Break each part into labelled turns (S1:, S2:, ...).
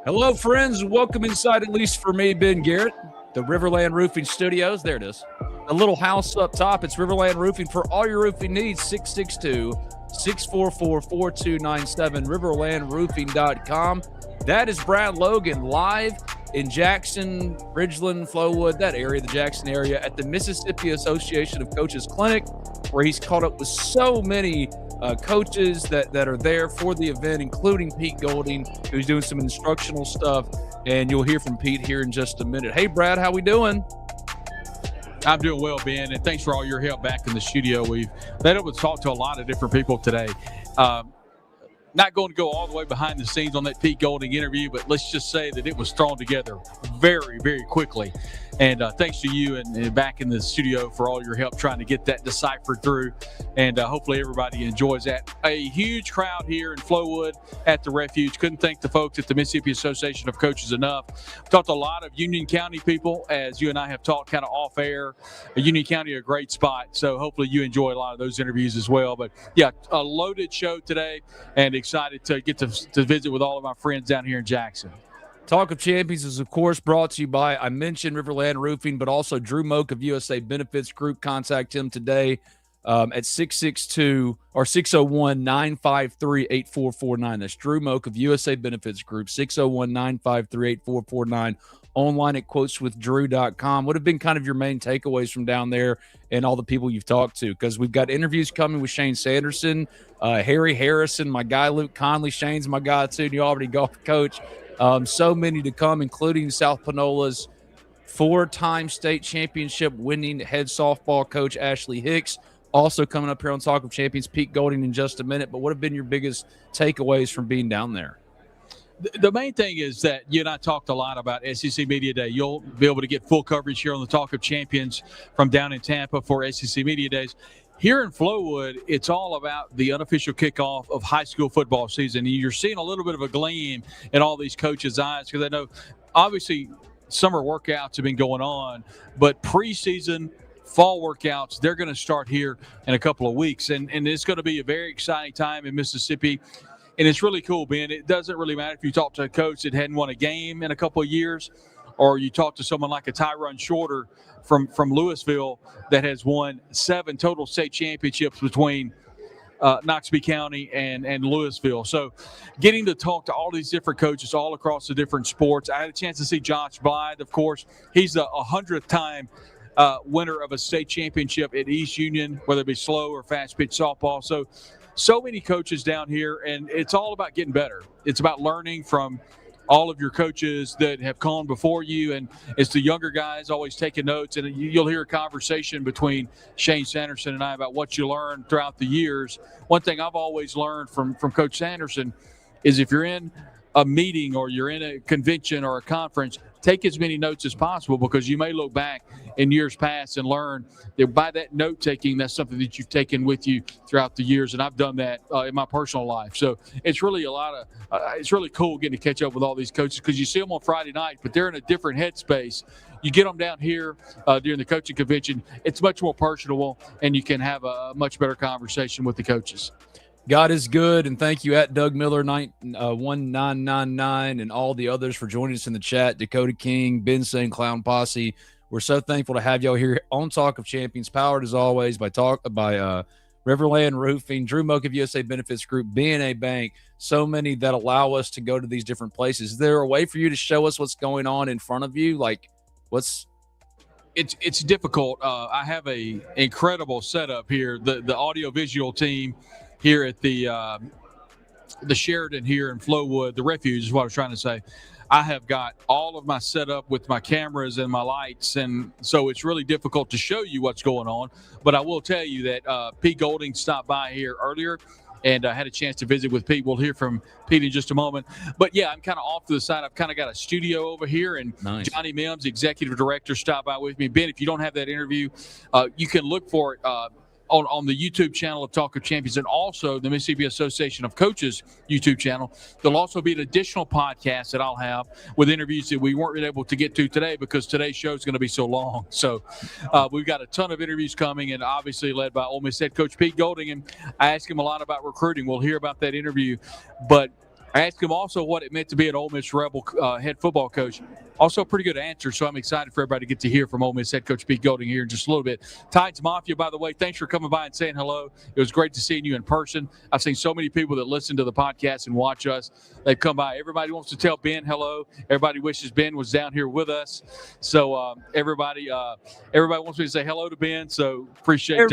S1: Hello, friends. Welcome inside, at least for me, Ben Garrett, the Riverland Roofing Studios. There it is. A little house up top. It's Riverland Roofing for all your roofing needs. 662-644-4297, riverlandroofing.com. That is Brad Logan live in Jackson, Ridgeland, Flowood, that area, the Jackson area, at the Mississippi Association of Coaches Clinic, where he's caught up with so many coaches that are there for the event, including Pete Golding, who's doing some instructional stuff, and you'll hear from Pete here in just a minute. Hey, Brad, how we doing?
S2: I'm doing well, Ben, and thanks for all your help back in the studio. We've been able to talk to a lot of different people today. Not going to go all the way behind the scenes on that Pete Golding interview, but let's just say that it was thrown together very, very quickly. And thanks to you and back in the studio for all your help trying to get that deciphered through. And hopefully everybody enjoys that. A huge crowd here in Flowood at the Refuge. Couldn't thank the folks at the Mississippi Association of Coaches enough. Talked to a lot of Union County people, as you and I have talked kind of off air. Union County, a great spot. So hopefully you enjoy a lot of those interviews as well. But yeah, a loaded show today, and excited to get to visit with all of my friends down here in Jackson.
S1: Talk of Champions is, of course, brought to you by, I mentioned Riverland Roofing, but also Drew Moak of USA Benefits Group. Contact him today at 601-953-8449. That's Drew Moak of USA Benefits Group, 601-953-8449. Online at quoteswithdrew.com. What have been kind of your main takeaways from down there and all the people you've talked to? Because we've got interviews coming with Shane Sanderson, Harry Harrison, my guy Luke Conley. Shane's my guy, too, and you already golf coach. So many to come, including South Pinola's four-time state championship winning head softball coach Ashley Hicks. Also coming up here on Talk of Champions, Pete Golding in just a minute. But what have been your biggest takeaways from being down there?
S2: The main thing is that you and I talked a lot about SEC Media Day. You'll be able to get full coverage here on the Talk of Champions from down in Tampa for SEC Media Days. Here in Flowood, it's all about the unofficial kickoff of high school football season. You're seeing a little bit of a gleam in all these coaches' eyes because I know, obviously, summer workouts have been going on, but preseason, fall workouts, they're going to start here in a couple of weeks. And it's going to be a very exciting time in Mississippi. And it's really cool, Ben. It doesn't really matter if you talk to a coach that hadn't won a game in a couple of years, or you talk to someone like a Tyron Shorter from Louisville that has won 7 total state championships between Knoxville County and Louisville. So getting to talk to all these different coaches all across the different sports. I had a chance to see Josh Blythe, of course. He's the 100th time winner of a state championship at East Union, whether it be slow or fast pitch softball. So many coaches down here, and it's all about getting better. It's about learning from all of your coaches that have gone before you, and it's the younger guys always taking notes, and you'll hear a conversation between Shane Sanderson and I about what you learned throughout the years. One thing I've always learned from Coach Sanderson is if you're in a meeting or you're in a convention or a conference, take as many notes as possible, because you may look back in years past and learn that by that note taking, that's something that you've taken with you throughout the years. And I've done that in my personal life. So it's really it's really cool getting to catch up with all these coaches, because you see them on Friday night, but they're in a different headspace. You get them down here during the coaching convention, it's much more personable, and you can have a much better conversation with the coaches.
S1: God is good, and thank you at Doug Miller 1999 and all the others for joining us in the chat. Dakota King, Ben Sane, Clown Posse. We're so thankful to have y'all here on Talk of Champions, powered as always by Riverland Roofing, Drew Moak of USA Benefits Group, B&A Bank. So many that allow us to go to these different places. Is there a way for you to show us what's going on in front of you? Like, what's
S2: It's difficult. I have a incredible setup here. The audio-visual team here at the Sheridan here in Flowood, the Refuge is what I was trying to say. I have got all of my setup with my cameras and my lights, and so it's really difficult to show you what's going on. But I will tell you that Pete Golding stopped by here earlier, and I had a chance to visit with Pete. We'll hear from Pete in just a moment. But, yeah, I'm kind of off to the side. I've kind of got a studio over here, and nice. Johnny Mims, executive director, stopped by with me. Ben, if you don't have that interview, you can look for it on the YouTube channel of Talk of Champions, and also the Mississippi Association of Coaches YouTube channel. There'll also be an additional podcast that I'll have with interviews that we weren't able to get to today because today's show is going to be so long. So we've got a ton of interviews coming, and obviously led by Ole Miss head coach Pete Golding. And I asked him a lot about recruiting. We'll hear about that interview. But I asked him also what it meant to be an Ole Miss Rebel head football coach. Also a pretty good answer, so I'm excited for everybody to get to hear from Ole Miss head coach Pete Golding here in just a little bit. Titans Mafia, by the way, thanks for coming by and saying hello. It was great to seeing you in person. I've seen so many people that listen to the podcast and watch us. They've come by. Everybody wants to tell Ben hello. Everybody wishes Ben was down here with us. So everybody wants me to say hello to Ben, so appreciate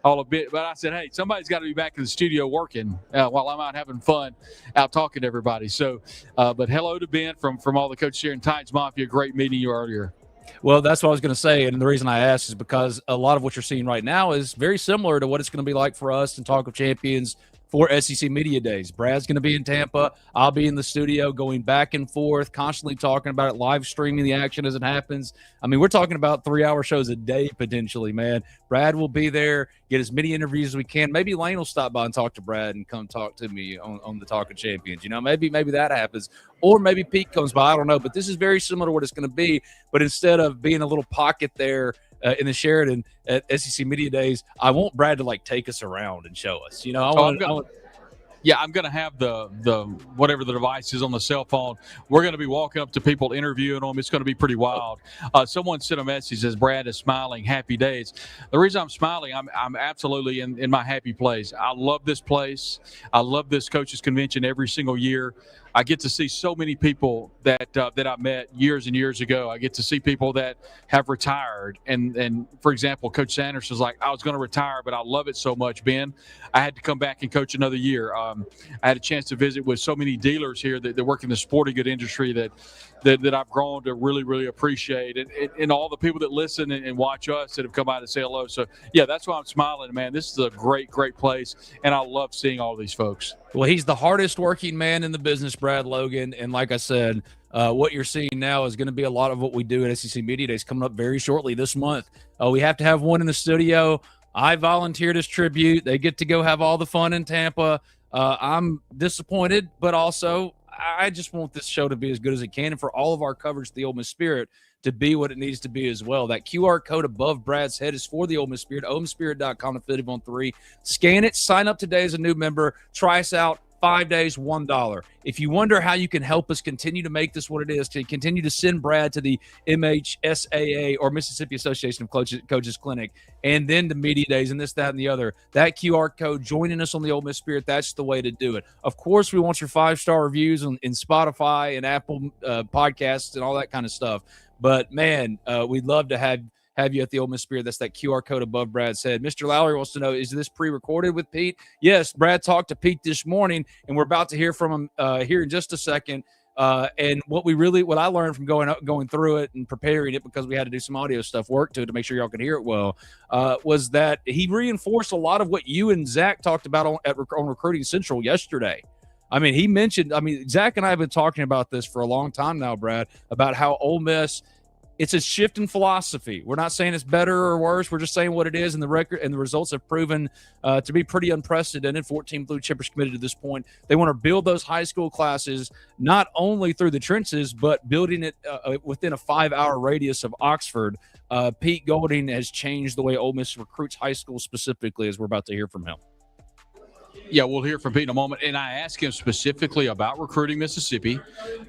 S2: all of it. But I said, hey, somebody's got to be back in the studio working while I'm out having fun, out talking to everybody. So, but hello to Ben from all the coaches here in Titans Mafia. Great meeting you earlier.
S1: Well, that's what I was going to say, and the reason I asked is because a lot of what you're seeing right now is very similar to what it's going to be like for us in Talk of Champions for SEC Media Days. Brad's going to be in Tampa. I'll be in the studio going back and forth, constantly talking about it, live streaming the action as it happens. I mean, we're talking about 3-hour shows a day potentially, man. Brad will be there, get as many interviews as we can. Maybe Lane will stop by and talk to Brad and come talk to me on the Talk of Champions. You know, maybe that happens. Or maybe Pete comes by. I don't know. But this is very similar to what it's going to be. But instead of being a little pocket there in the Sheridan at SEC Media Days, I want Brad to like take us around and show us. You know, I'm
S2: going to have the whatever the device is on the cell phone. We're going to be walking up to people, interviewing them. It's going to be pretty wild. Someone sent a message, says Brad is smiling, happy days. The reason I'm smiling, I'm absolutely in my happy place. I love this place. I love this coaches convention every single year. I get to see so many people that I met years and years ago. I get to see people that have retired. And for example, Coach Sanders was like, I was going to retire, but I love it so much, Ben. I had to come back and coach another year. I had a chance to visit with so many dealers here that work in the sporting good industry that I've grown to really, really appreciate. And all the people that listen and watch us that have come out to say hello. So, yeah, that's why I'm smiling, man. This is a great, great place, and I love seeing all these folks.
S1: Well, he's the hardest working man in the business, Brad Logan. And like I said, what you're seeing now is going to be a lot of what we do at SEC Media Days coming up very shortly this month. We have to have one in the studio. I volunteered as tribute. They get to go have all the fun in Tampa. I'm disappointed, but also I just want this show to be as good as it can, and for all of our coverage of the Ole Miss Spirit to be what it needs to be as well. That QR code above Brad's head is for the Ole Miss Spirit, OleMissSpirit.com to fit him on 3. Scan it, sign up today as a new member, try us out. 5 days, $1. If you wonder how you can help us continue to make this what it is, to continue to send Brad to the MHSAA or Mississippi Association of Coaches Clinic, and then the Media Days and this, that, and the other, that QR code, joining us on the Ole Miss Spirit, that's the way to do it. Of course, we want your 5-star reviews in Spotify and Apple podcasts and all that kind of stuff. But, man, we'd love to have you at the Ole Miss Spirit. That's that QR code above Brad's head. Mr. Lowry wants to know, is this pre-recorded with Pete? Yes, Brad talked to Pete this morning, and we're about to hear from him here in just a second. And what I learned from going through it and preparing it, because we had to do some audio stuff, work to make sure y'all could hear it well, was that he reinforced a lot of what you and Zach talked about on Recruiting Central yesterday. I mean, he mentioned, Zach and I have been talking about this for a long time now, Brad, about how Ole Miss, it's a shift in philosophy. We're not saying it's better or worse. We're just saying what it is, and the record and the results have proven to be pretty unprecedented. 14 blue chippers committed to this point. They want to build those high school classes not only through the trenches, but building it within a 5-hour radius of Oxford. Pete Golding has changed the way Ole Miss recruits high school specifically, as we're about to hear from him.
S2: Yeah, we'll hear from Pete in a moment. And I asked him specifically about recruiting Mississippi.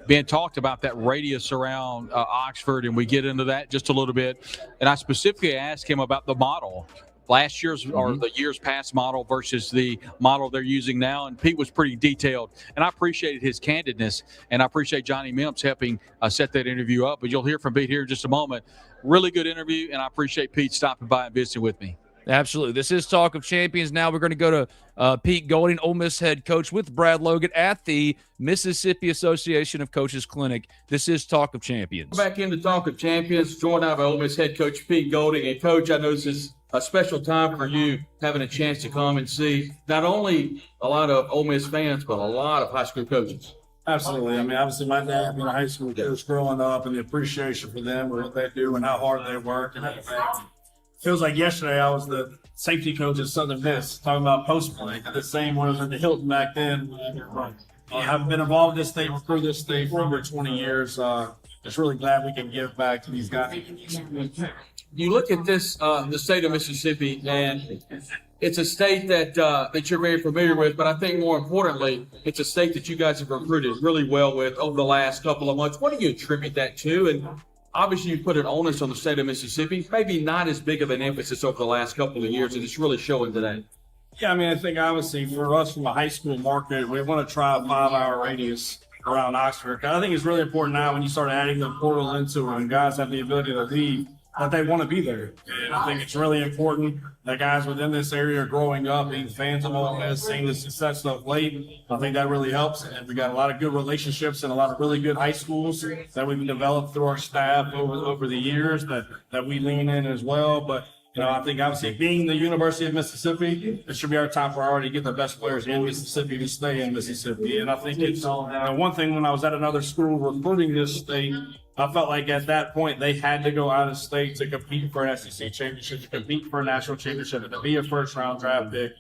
S2: Ben talked about that radius around Oxford, and we get into that just a little bit. And I specifically asked him about the model, last year's or the years past model versus the model they're using now. And Pete was pretty detailed. And I appreciated his candidness, and I appreciate Johnny Mims helping set that interview up. But you'll hear from Pete here in just a moment. Really good interview, and I appreciate Pete stopping by and visiting with me.
S1: Absolutely. This is Talk of Champions. Now we're going to go to Pete Golding, Ole Miss head coach, with Brad Logan at the Mississippi Association of Coaches Clinic. This is Talk of Champions.
S3: Back into Talk of Champions, joined now by Ole Miss head coach Pete Golding. And, Coach, I know this is a special time for you, having a chance to come and see not only a lot of Ole Miss fans, but a lot of high school coaches.
S4: Absolutely. Obviously, my dad being a high school coach growing up, and the appreciation for them, what they do, and how hard they work and everything. Feels like yesterday I was the safety coach at Southern Miss, talking about post play. The same when I was at the Hilton back then. I've been involved in this state, recruit this state for over 20 years. Just really glad we can give back to these guys.
S3: You look at this, the state of Mississippi, and It's a state that you're very familiar with, but I think more importantly, it's a state that you guys have recruited really well with over the last couple of months. What do you attribute that to? And obviously, you put an onus on the state of Mississippi, maybe not as big of an emphasis over the last couple of years, and it's really showing today.
S4: Yeah, I mean, I think obviously for us from a high school market, we want to try a 5-hour radius around Oxford. I think it's really important now when you start adding the portal into it and guys have the ability to leave, that they want to be there. And I think it's really important that guys within this area are growing up, being fans of Ole Miss, seeing the success of late. I think that really helps. And we got a lot of good relationships and a lot of really good high schools that we've developed through our staff over the years that we lean in as well. But I think obviously being the University of Mississippi, it should be our top priority to get the best players in Mississippi to stay in Mississippi. And I think it's one thing when I was at another school recruiting this state, I felt like at that point they had to go out of state to compete for an SEC championship, to compete for a national championship, and to be a first-round draft pick.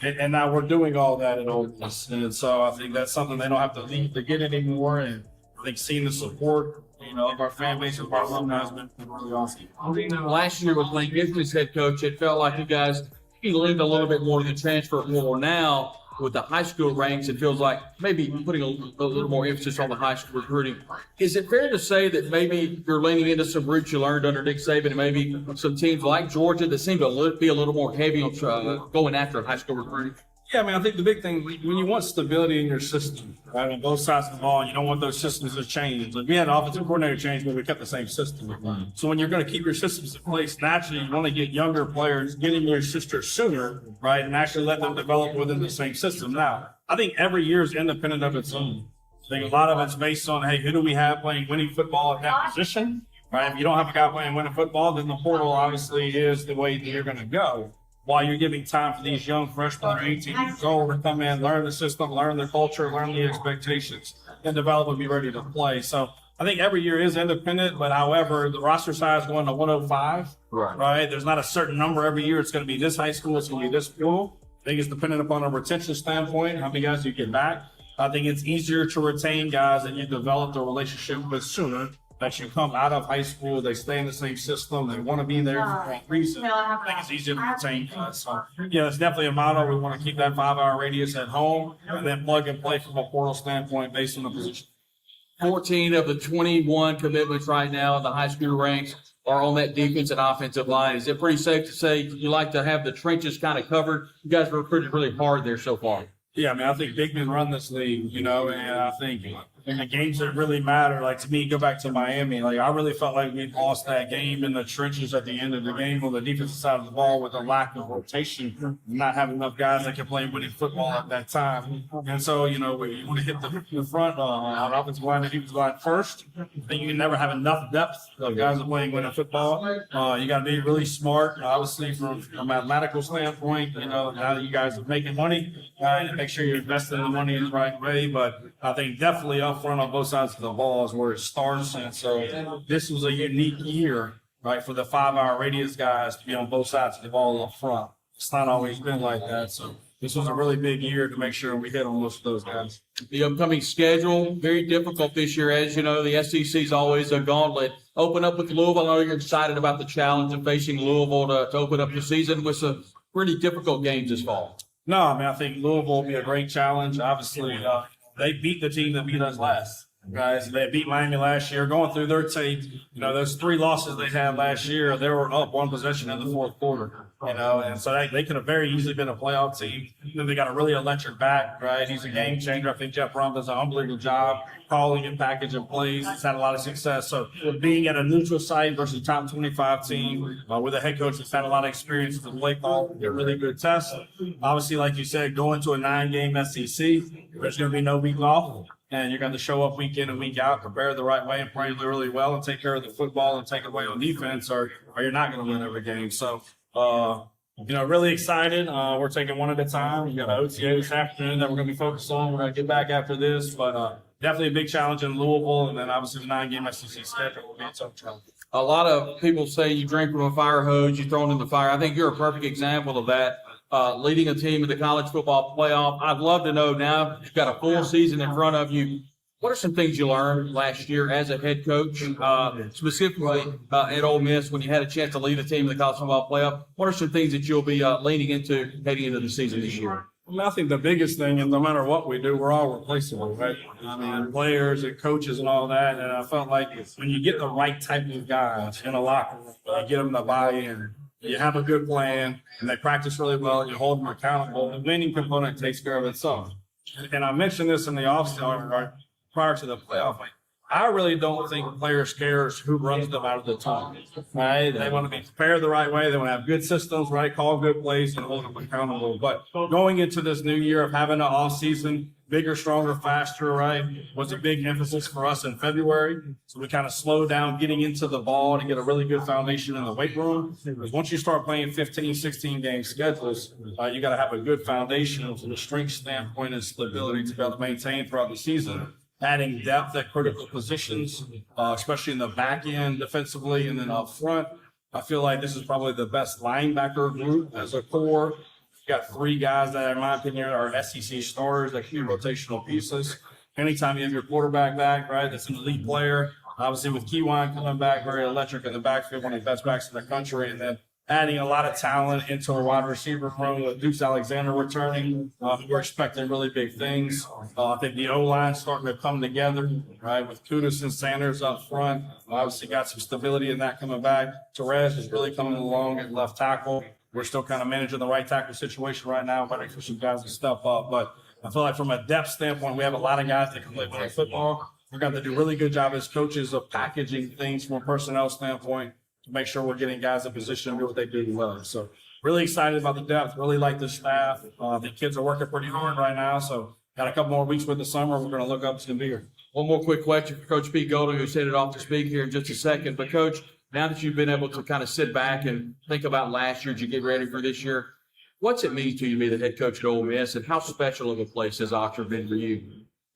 S4: And now we're doing all that in Ole Miss. And so I think that's something they don't have to leave to get anymore. And I think seeing the support, of our fan base and our alumni has been really awesome.
S3: Last year with Lane Gibson as head coach, it felt like you guys leaned a little bit more to the transfer portal. Now, with the high school ranks, it feels like maybe putting a little more emphasis on the high school recruiting. Is it fair to say that maybe you're leaning into some roots you learned under Nick Saban and maybe some teams like Georgia that seem to be a little more heavy on going after high school recruiting?
S4: Yeah, I mean, I think the big thing, when you want stability in your system, right, on both sides of the ball, you don't want those systems to change. Like we had an offensive coordinator change, but we kept the same system. So when you're going to keep your systems in place, naturally you want to get younger players, get in your sisters sooner, right, and actually let them develop within the same system. Now, I think every year is independent of its own. I think a lot of it's based on, hey, who do we have playing winning football at that position, right? If you don't have a guy playing winning football, then the portal obviously is the way that you're going to go. While you're giving time for these young freshmen that are 18 years old to come in, learn the system, learn the culture, learn the expectations, and develop and be ready to play. So I think every year is independent, but however, the roster size going to 105, right? There's not a certain number every year. It's going to be this high school, it's going to be this school. I think it's dependent upon a retention standpoint, how many guys you get back. I think it's easier to retain guys that you developed a relationship with sooner, that you come out of high school, they stay in the same system, they want to be there for a reason. I think it's easier to retain guys. So, it's definitely a motto. We want to keep that 5-hour radius at home and then plug and play from a portal standpoint based on the position.
S3: 14 of the 21 commitments right now in the high school ranks are on that defense and offensive line. Is it pretty safe to say you like to have the trenches kind of covered? You guys have recruited really hard there so far.
S4: Yeah, I mean, I think big men run this league, and I think in the games that really matter, like to me, go back to Miami, like I really felt like we lost that game in the trenches at the end of the game on the defensive side of the ball with a lack of rotation, not having enough guys that can play winning football at that time. And so, you want to hit the front on offensive line and defensive line first. I think you can never have enough depth of guys that are playing winning football. You got to be really smart, obviously, from a mathematical standpoint, now that you guys are making money, and make sure you're investing the money in the right way. But I think definitely up front on both sides of the ball is where it starts. And so this was a unique year, right, for the 5-hour radius guys to be on both sides of the ball up front. It's not always been like that. So this was a really big year to make sure we hit on most of those guys.
S3: The upcoming schedule, very difficult this year. As you know, the SEC is always a gauntlet. Open up with Louisville. I know you're excited about the challenge of facing Louisville to open up the season with some pretty difficult games this fall.
S4: No, I mean, I think Louisville will be a great challenge. Obviously, they beat the team that beat us last. Guys, they beat Miami last year. Going through their tape, those 3 losses they had last year, they were up 1 possession in the fourth quarter. And so they could have very easily been a playoff team. Then they got a really electric back, right? He's a game changer. I think Jeff Brum does an unbelievable job calling and packaging plays. He's had a lot of success. So being at a neutral site versus a top 25 team with a head coach that's had a lot of experience with the play call, a really good test. Obviously, like you said, going to a 9-game SEC, there's going to be no week off. And you're going to show up week in and week out, prepare the right way and play really well and take care of the football and take it away on defense, or you're not going to win every game. So, really excited. We're taking one at a time. We got an OTA this afternoon that we're going to be focused on. We're going to get back after this, but definitely a big challenge in Louisville, and then obviously the 9-game SEC schedule will be a tough challenge.
S3: A lot of people say you drink from a fire hose, you throw it in the fire. I think you're a perfect example of that. Leading a team in the college football playoff. I'd love to know now, you've got a full season in front of you. What are some things you learned last year as a head coach, specifically at Ole Miss when you had a chance to lead a team in the college football playoff? What are some things that you'll be leaning into heading into the season this year?
S4: I think the biggest thing is no matter what we do, we're all replaceable, right? I mean, players and coaches and all that. And I felt like when you get the right type of guys in a locker room, you get them to buy in, you have a good plan, and they practice really well, and you hold them accountable, the winning component takes care of itself. And I mentioned this in the offseason prior to the playoff. I really don't think players cares who runs them out of the tunnel, right? They want to be prepared the right way. They want to have good systems, right? Call good plays and hold them accountable. But going into this new year of having an off season, bigger, stronger, faster, right, was a big emphasis for us in February. So we kind of slowed down getting into the ball to get a really good foundation in the weight room. Because once you start playing 15, 16 game schedules, you got to have a good foundation from a strength standpoint and stability to be able to maintain throughout the season. Adding depth at critical positions, especially in the back end defensively and then up front. I feel like this is probably the best linebacker group as a core. You got 3 guys that, in my opinion, are SEC starters that can be rotational pieces. Anytime you have your quarterback back, right, that's an elite player. Obviously, with Keywan coming back, very electric in the backfield, one of the best backs in the country, and then adding a lot of talent into a wide receiver room with Deuce Alexander returning. We're expecting really big things. I think the O-line starting to come together, right, with Kudus and Sanders up front. Obviously got some stability in that coming back. Therese is really coming along at left tackle. We're still kind of managing the right tackle situation right now, waiting for some guys to step up. But I feel like from a depth standpoint, we have a lot of guys that can play better football. We're going to do a really good job as coaches of packaging things from a personnel standpoint to make sure we're getting guys in position to do what they do well. So really excited about the depth, really like the staff. The kids are working pretty hard right now, so got a couple more weeks with the summer. We're going to look up to the beer.
S3: One more quick question for Coach Pete Golding, who's headed off to speak here in just a second. But, Coach, now that you've been able to kind of sit back and think about last year as you get ready for this year, what's it mean to you to be the head coach at Ole Miss, and how special of a place has Oxford been for you?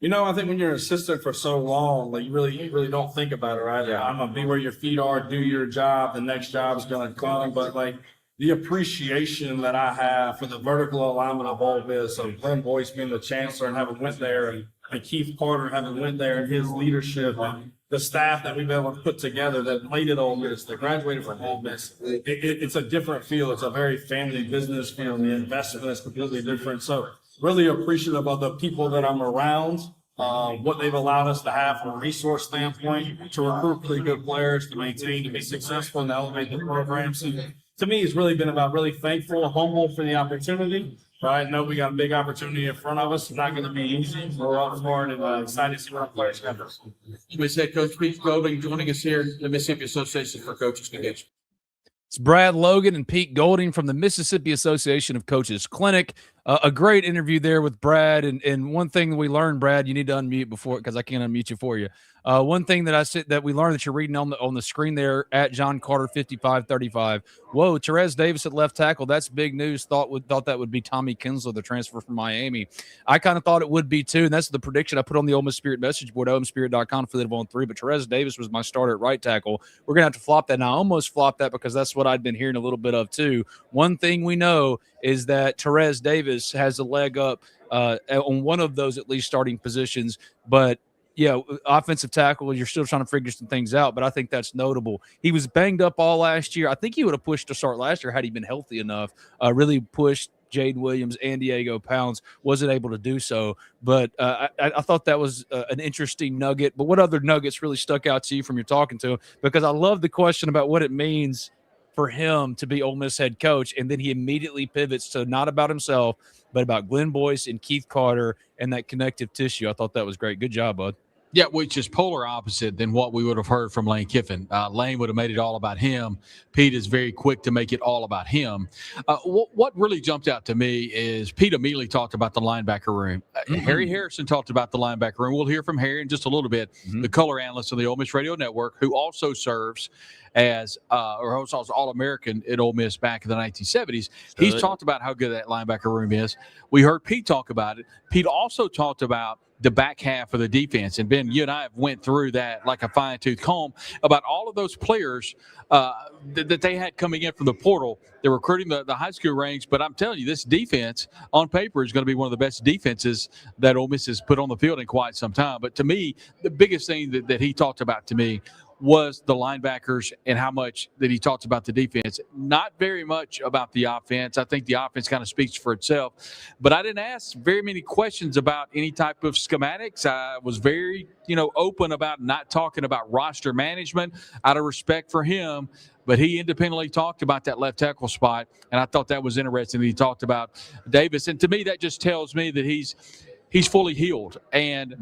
S4: You know, I think when you're an assistant for so long, like you really don't think about it, right? Yeah. I'm gonna be where your feet are, do your job. The next job is gonna come, but like the appreciation that I have for the vertical alignment of Ole Miss, of Glenn Boyce being the chancellor and having went there, and Keith Carter having went there, and his leadership, and the staff that we've been able to put together that played at Ole Miss, that graduated from Ole Miss. It's a different feel. It's a very family business feel. The investment is completely different. So really appreciative of the people that I'm around, what they've allowed us to have from a resource standpoint to recruit really good players, to maintain, to be successful, and elevate the programs. And to me, it's really been about really thankful, humble for the opportunity. Right? I know we got a big opportunity in front of us. It's not going to be easy. We're up for it and excited to see what our players have.
S3: We said Coach Pete Golding joining us here, the Mississippi Association for Coaches Convention.
S1: It's Brad Logan and Pete Golding from the Mississippi Association of Coaches Clinic. A great interview there with Brad. And one thing that we learned, Brad, you need to unmute before, because I can't unmute you for you. One thing that that we learned that you're reading on the screen there at John Carter 5535. Whoa, Therese Davis at left tackle. That's big news. Thought that would be Tommy Kinsler, the transfer from Miami. I kind of thought it would be too, and that's the prediction I put on the Ole Miss Spirit message board, omspirit.com, for the on 3. But Therese Davis was my starter at right tackle. We're gonna have to flop that. Now I almost flopped that because that's what I'd been hearing a little bit of too. One thing we know is that Therese Davis has a leg up on one of those at least starting positions, but yeah, offensive tackle, you're still trying to figure some things out, but I think that's notable. He was banged up all last year. I think he would have pushed to start last year had he been healthy enough, really pushed Jaden Williams and Diego Pounds. Wasn't able to do so, but I thought that was an interesting nugget. But what other nuggets really stuck out to you from your talking to him? Because I love the question about what it means for him to be Ole Miss head coach, and then he immediately pivots to not about himself, but about Glenn Boyce and Keith Carter and that connective tissue. I thought that was great. Good job, bud.
S2: Yeah, which is polar opposite than what we would have heard from Lane Kiffin. Lane would have made it all about him. Pete is very quick to make it all about him. What really jumped out to me is Pete immediately talked about the linebacker room. Harry Harrison talked about the linebacker room. We'll hear from Harry in just a little bit, the color analyst on the Ole Miss Radio Network, who also serves as All-American at Ole Miss back in the 1970s. He's talked about how good that linebacker room is. We heard Pete talk about it. Pete also talked about the back half of the defense. And Ben, you and I have went through that like a fine-tooth comb about all of those players that they had coming in from the portal. They're recruiting the high school ranks, but I'm telling you, this defense on paper is going to be one of the best defenses that Ole Miss has put on the field in quite some time. But to me, the biggest thing that he talked about to me was the linebackers and how much that he talked about the defense. Not very much about the offense. I think the offense kind of speaks for itself. But I didn't ask very many questions about any type of schematics. I was very, open about not talking about roster management out of respect for him. But he independently talked about that left tackle spot, and I thought that was interesting that he talked about Davis. And to me, that just tells me that he's fully healed. And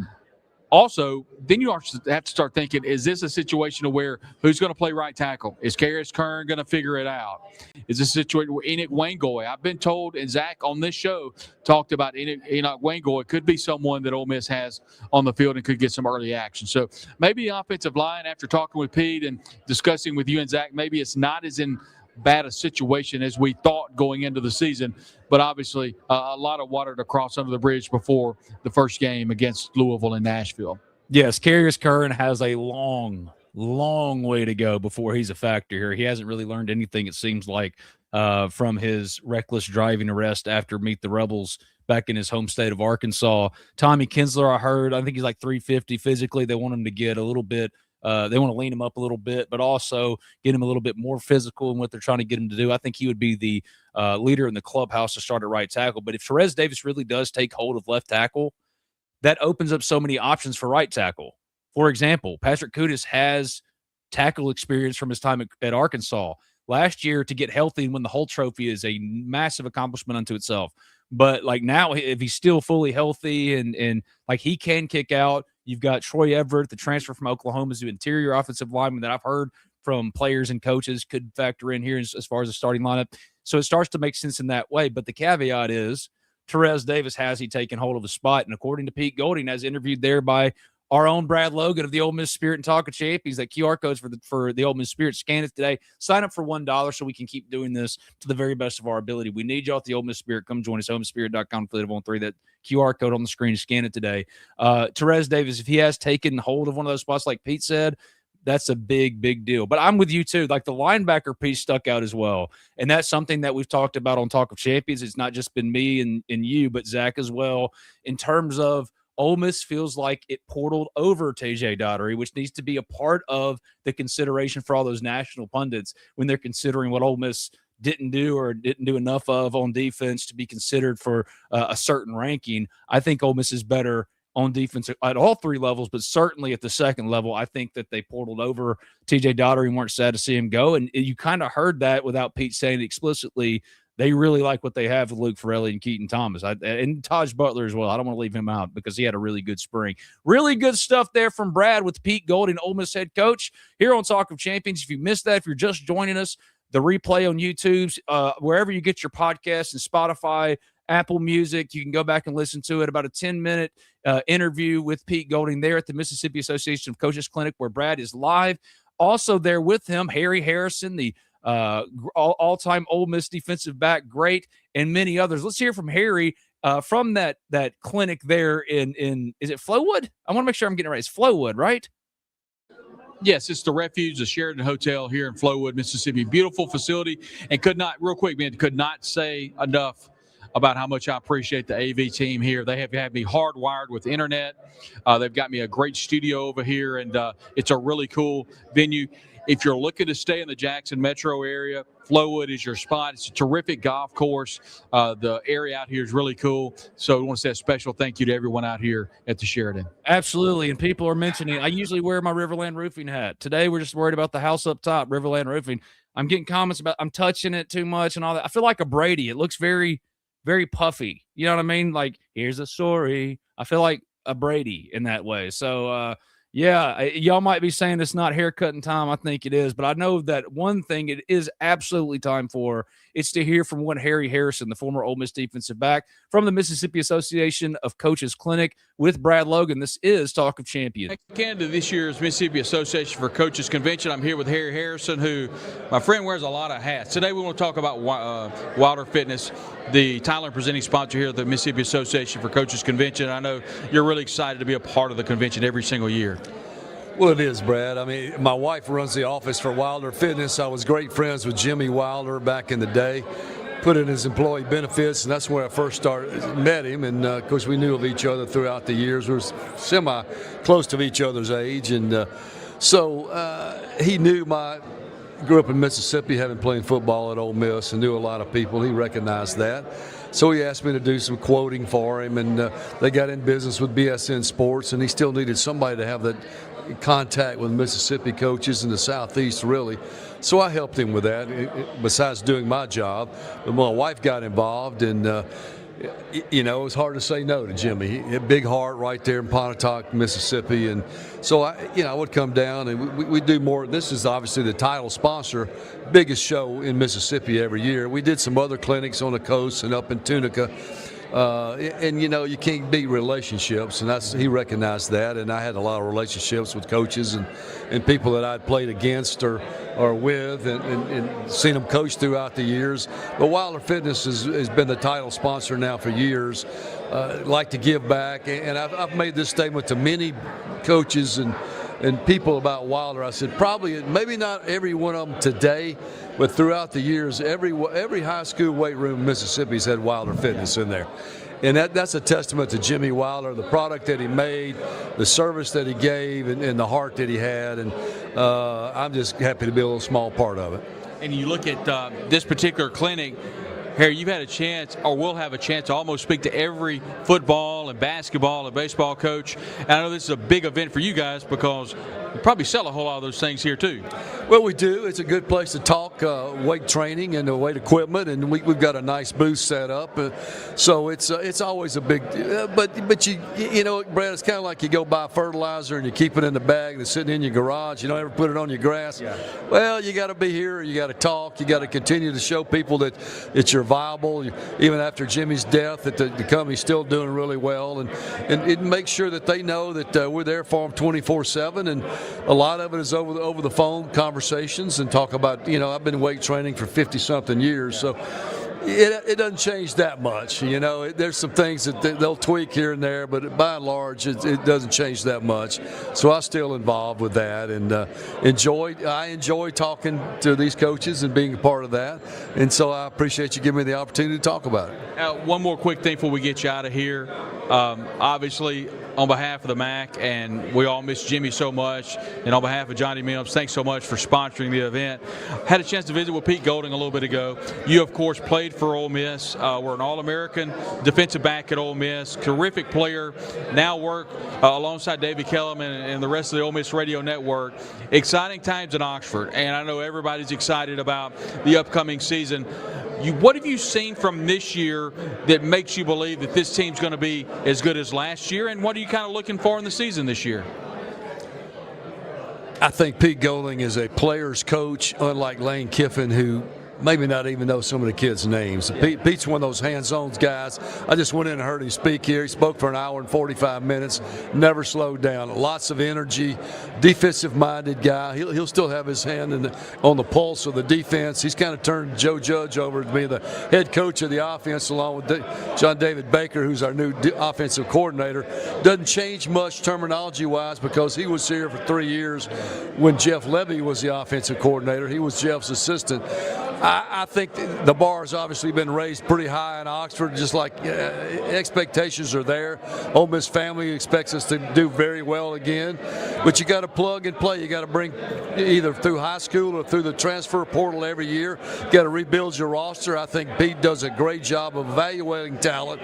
S2: also, then you have to start thinking, is this a situation where who's going to play right tackle? Is Karis Kern going to figure it out? Is this a situation where Enoch Wangoy? I've been told, and Zach on this show talked about Enoch Wangoy could be someone that Ole Miss has on the field and could get some early action. So maybe the offensive line, after talking with Pete and discussing with you and Zach, maybe it's not as in bad a situation as we thought going into the season, but obviously a lot of water to cross under the bridge before the first game against Louisville and Nashville.
S1: Yes, Karis Kern has a long way to go before he's a factor here. He hasn't really learned anything, it seems like, from his reckless driving arrest after Meet the Rebels back in his home state of Arkansas. Tommy Kinsler, I think he's like 350 physically. They want him to get a little bit they want to lean him up a little bit, but also get him a little bit more physical in what they're trying to get him to do. I think he would be the leader in the clubhouse to start at right tackle. But if Terez Davis really does take hold of left tackle, that opens up so many options for right tackle. For example, Patrick Kudus has tackle experience from his time at Arkansas. Last year, to get healthy and win the whole trophy is a massive accomplishment unto itself. But like now, if he's still fully healthy and like he can kick out, you've got Troy Everett, the transfer from Oklahoma, as the interior offensive lineman that I've heard from players and coaches could factor in here as far as the starting lineup. So it starts to make sense in that way. But the caveat is Terez Davis, has he taken hold of the spot? And according to Pete Golding, as interviewed there by our own Brad Logan of the Ole Miss Spirit and Talk of Champions, that QR codes for the Ole Miss Spirit, scan it today. Sign up for $1 so we can keep doing this to the very best of our ability. We need y'all at the Ole Miss Spirit. Come join us, OleMissSpirit.com, /on3. That QR code on the screen, scan it today. Terez Davis, if he has taken hold of one of those spots like Pete said, that's a big deal. But I'm with you too. Like the linebacker piece stuck out as well. And that's something that we've talked about on Talk of Champions. It's not just been me and you, but Zach as well, in terms of Ole Miss feels like it portaled over TJ Daugherty, which needs to be a part of the consideration for all those national pundits when they're considering what Ole Miss didn't do or didn't do enough of on defense to be considered for a certain ranking. I think Ole Miss is better on defense at all three levels, but certainly at the second level, I think that they portaled over TJ Daugherty and weren't sad to see him go. And you kind of heard that without Pete saying it explicitly. They really like what they have with Luke Farrelly and Keaton Thomas. And Taj Butler as well. I don't want to leave him out because he had a really good spring. Really good stuff there from Brad with Pete Golding, Ole Miss head coach, here on Talk of Champions. If you missed that, if you're just joining us, the replay on YouTube, wherever you get your podcasts, and Spotify, Apple Music, you can go back and listen to it. About a 10-minute interview with Pete Golding there at the Mississippi Association of Coaches Clinic, where Brad is live. Also there with him, Harry Harrison, the all-time Ole Miss defensive back, great, and many others. Let's hear from Harry from that clinic there in is it Flowood? I want to make sure I'm getting it right. It's Flowood, right?
S2: Yes, it's the Refuge, the Sheraton Hotel here in Flowood, Mississippi. Beautiful facility, and could not say enough about how much I appreciate the AV team here. They have had me hardwired with internet. They've got me a great studio over here, and it's a really cool venue. If you're looking to stay in the Jackson metro area, Flowood is your spot. It's a terrific golf course. The area out here is really cool. So I want to say a special thank you to everyone out here at the Sheraton.
S1: Absolutely. And people are mentioning, I usually wear my Riverland Roofing hat. Today, we're just worried about the house up top, Riverland Roofing. I'm getting comments about I'm touching it too much and all that. I feel like a Brady. It looks very, very puffy. You know what I mean? Like, here's a story. I feel like a Brady in that way. So, Yeah, y'all might be saying it's not haircutting time. I think it is, but I know that one thing it is absolutely time for. It's to hear from one Harry Harrison, the former Ole Miss defensive back from the Mississippi Association of Coaches Clinic with Brad Logan. This is Talk of Champions.
S2: Again to this year's Mississippi Association for Coaches Convention. I'm here with Harry Harrison, who, my friend, wears a lot of hats. Today we want to talk about Wilder Fitness, the Tyler presenting sponsor here at the Mississippi Association for Coaches Convention. I know you're really excited to be a part of the convention every single year.
S5: Well, it is, Brad. I mean, my wife runs the office for Wilder Fitness. I was great friends with Jimmy Wilder back in the day, put in his employee benefits, and that's where I first met him. And, of course, we knew of each other throughout the years. We were semi-close to each other's age. And so he knew grew up in Mississippi, having played football at Ole Miss, and knew a lot of people. He recognized that. So he asked me to do some quoting for him, and they got in business with BSN Sports, and he still needed somebody to have that contact with Mississippi coaches in the Southeast, really. So I helped him with that, besides doing my job. But my wife got involved, and it was hard to say no to Jimmy. He had a big heart right there in Pontotoc, Mississippi. And so I would come down, and we do more. This is obviously the title sponsor, biggest show in Mississippi every year. We did some other clinics on the coast and up in Tunica. And you can't beat relationships, and he recognized that. And I had a lot of relationships with coaches and people that I'd played against or with, and seen them coach throughout the years. But Wilder Fitness has been the title sponsor now for years. Like to give back, and I've made this statement to many coaches and people about Wilder. I said maybe not every one of them today, but throughout the years, every high school weight room in Mississippi's had Wilder Fitness in there. And that's a testament to Jimmy Wilder, the product that he made, the service that he gave, and the heart that he had. And I'm just happy to be a little small part of it.
S2: And you look at this particular clinic, Harry, you've had a chance, or will have a chance, to almost speak to every football and basketball and baseball coach. And I know this is a big event for you guys because you probably sell a whole lot of those things here too.
S5: Well, we do. It's a good place to talk weight training and weight equipment, and we've got a nice booth set up. So it's always a big. But you know, Brad, it's kind of like you go buy fertilizer and you keep it in the bag and it's sitting in your garage. You don't ever put it on your grass. Yeah. Well, you got to be here. You got to talk. You got to continue to show people that you're viable. Even after Jimmy's death, that the company's still doing really well, and it makes sure that they know that we're there for them 24/7. And a lot of it is over the phone conversations and talk about, I've been weight training for 50-something years, so it doesn't change that much. There's some things that they'll tweak here and there, but by and large, it doesn't change that much. So I'm still involved with that, and I enjoy talking to these coaches and being a part of that. And so I appreciate you giving me the opportunity to talk about it.
S2: One more quick thing before we get you out of here. Obviously, on behalf of the MAC, and we all miss Jimmy so much, and on behalf of Johnny Mims, thanks so much for sponsoring the event. Had a chance to visit with Pete Golding a little bit ago. You, of course, played for Ole Miss. Were an All-American defensive back at Ole Miss. Terrific player. Now work alongside David Kellerman and the rest of the Ole Miss Radio Network. Exciting times in Oxford, and I know everybody's excited about the upcoming season. What have you seen from this year that makes you believe that this team's going to be as good as last year, and what are you kind of looking for in the season this year?
S5: I think Pete Golding is a player's coach, unlike Lane Kiffin, who maybe not even know some of the kids' names. Yeah. Pete's one of those hands-on guys. I just went in and heard him speak here. He spoke for an hour and 45 minutes, never slowed down. Lots of energy, defensive-minded guy. He'll still have his hand on the pulse of the defense. He's kind of turned Joe Judge over to be the head coach of the offense, along with John David Baker, who's our new offensive coordinator. Doesn't change much terminology-wise because he was here for 3 years when Jeff Levy was the offensive coordinator. He was Jeff's assistant. I think the bar has obviously been raised pretty high in Oxford, just like expectations are there. Ole Miss family expects us to do very well again, but you got to plug and play. You got to bring either through high school or through the transfer portal every year. You got to rebuild your roster. I think Pete does a great job of evaluating talent.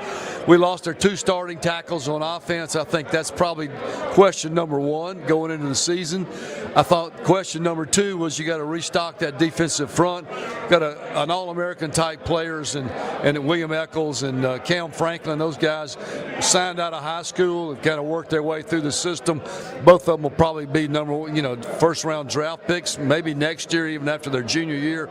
S5: We lost our 2 starting tackles on offense. I think that's probably question number 1 going into the season. I thought question number 2 was you got to restock that defensive front. an All-American type players and William Eccles and Cam Franklin. Those guys signed out of high school and kind of worked their way through the system. Both of them will probably be first-round draft picks, maybe next year, even after their junior year.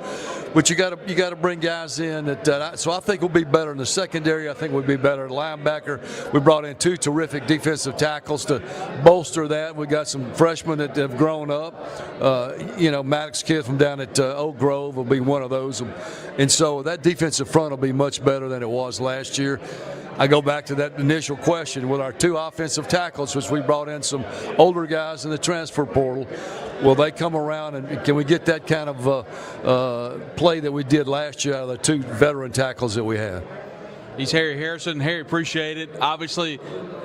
S5: But you got to bring guys in so I think we'll be better in the secondary. I think we'll be better at linebacker. We brought in 2 terrific defensive tackles to bolster that. We got some freshmen that have grown up. Maddox kid from down at Oak Grove will be one of those. And so that defensive front will be much better than it was last year. I go back to that initial question with our 2 offensive tackles, which we brought in some older guys in the transfer portal. Will they come around, and can we get that kind of play that we did last year out of the 2 veteran tackles that we had?
S2: He's Harry Harrison. Harry, appreciate it. Obviously,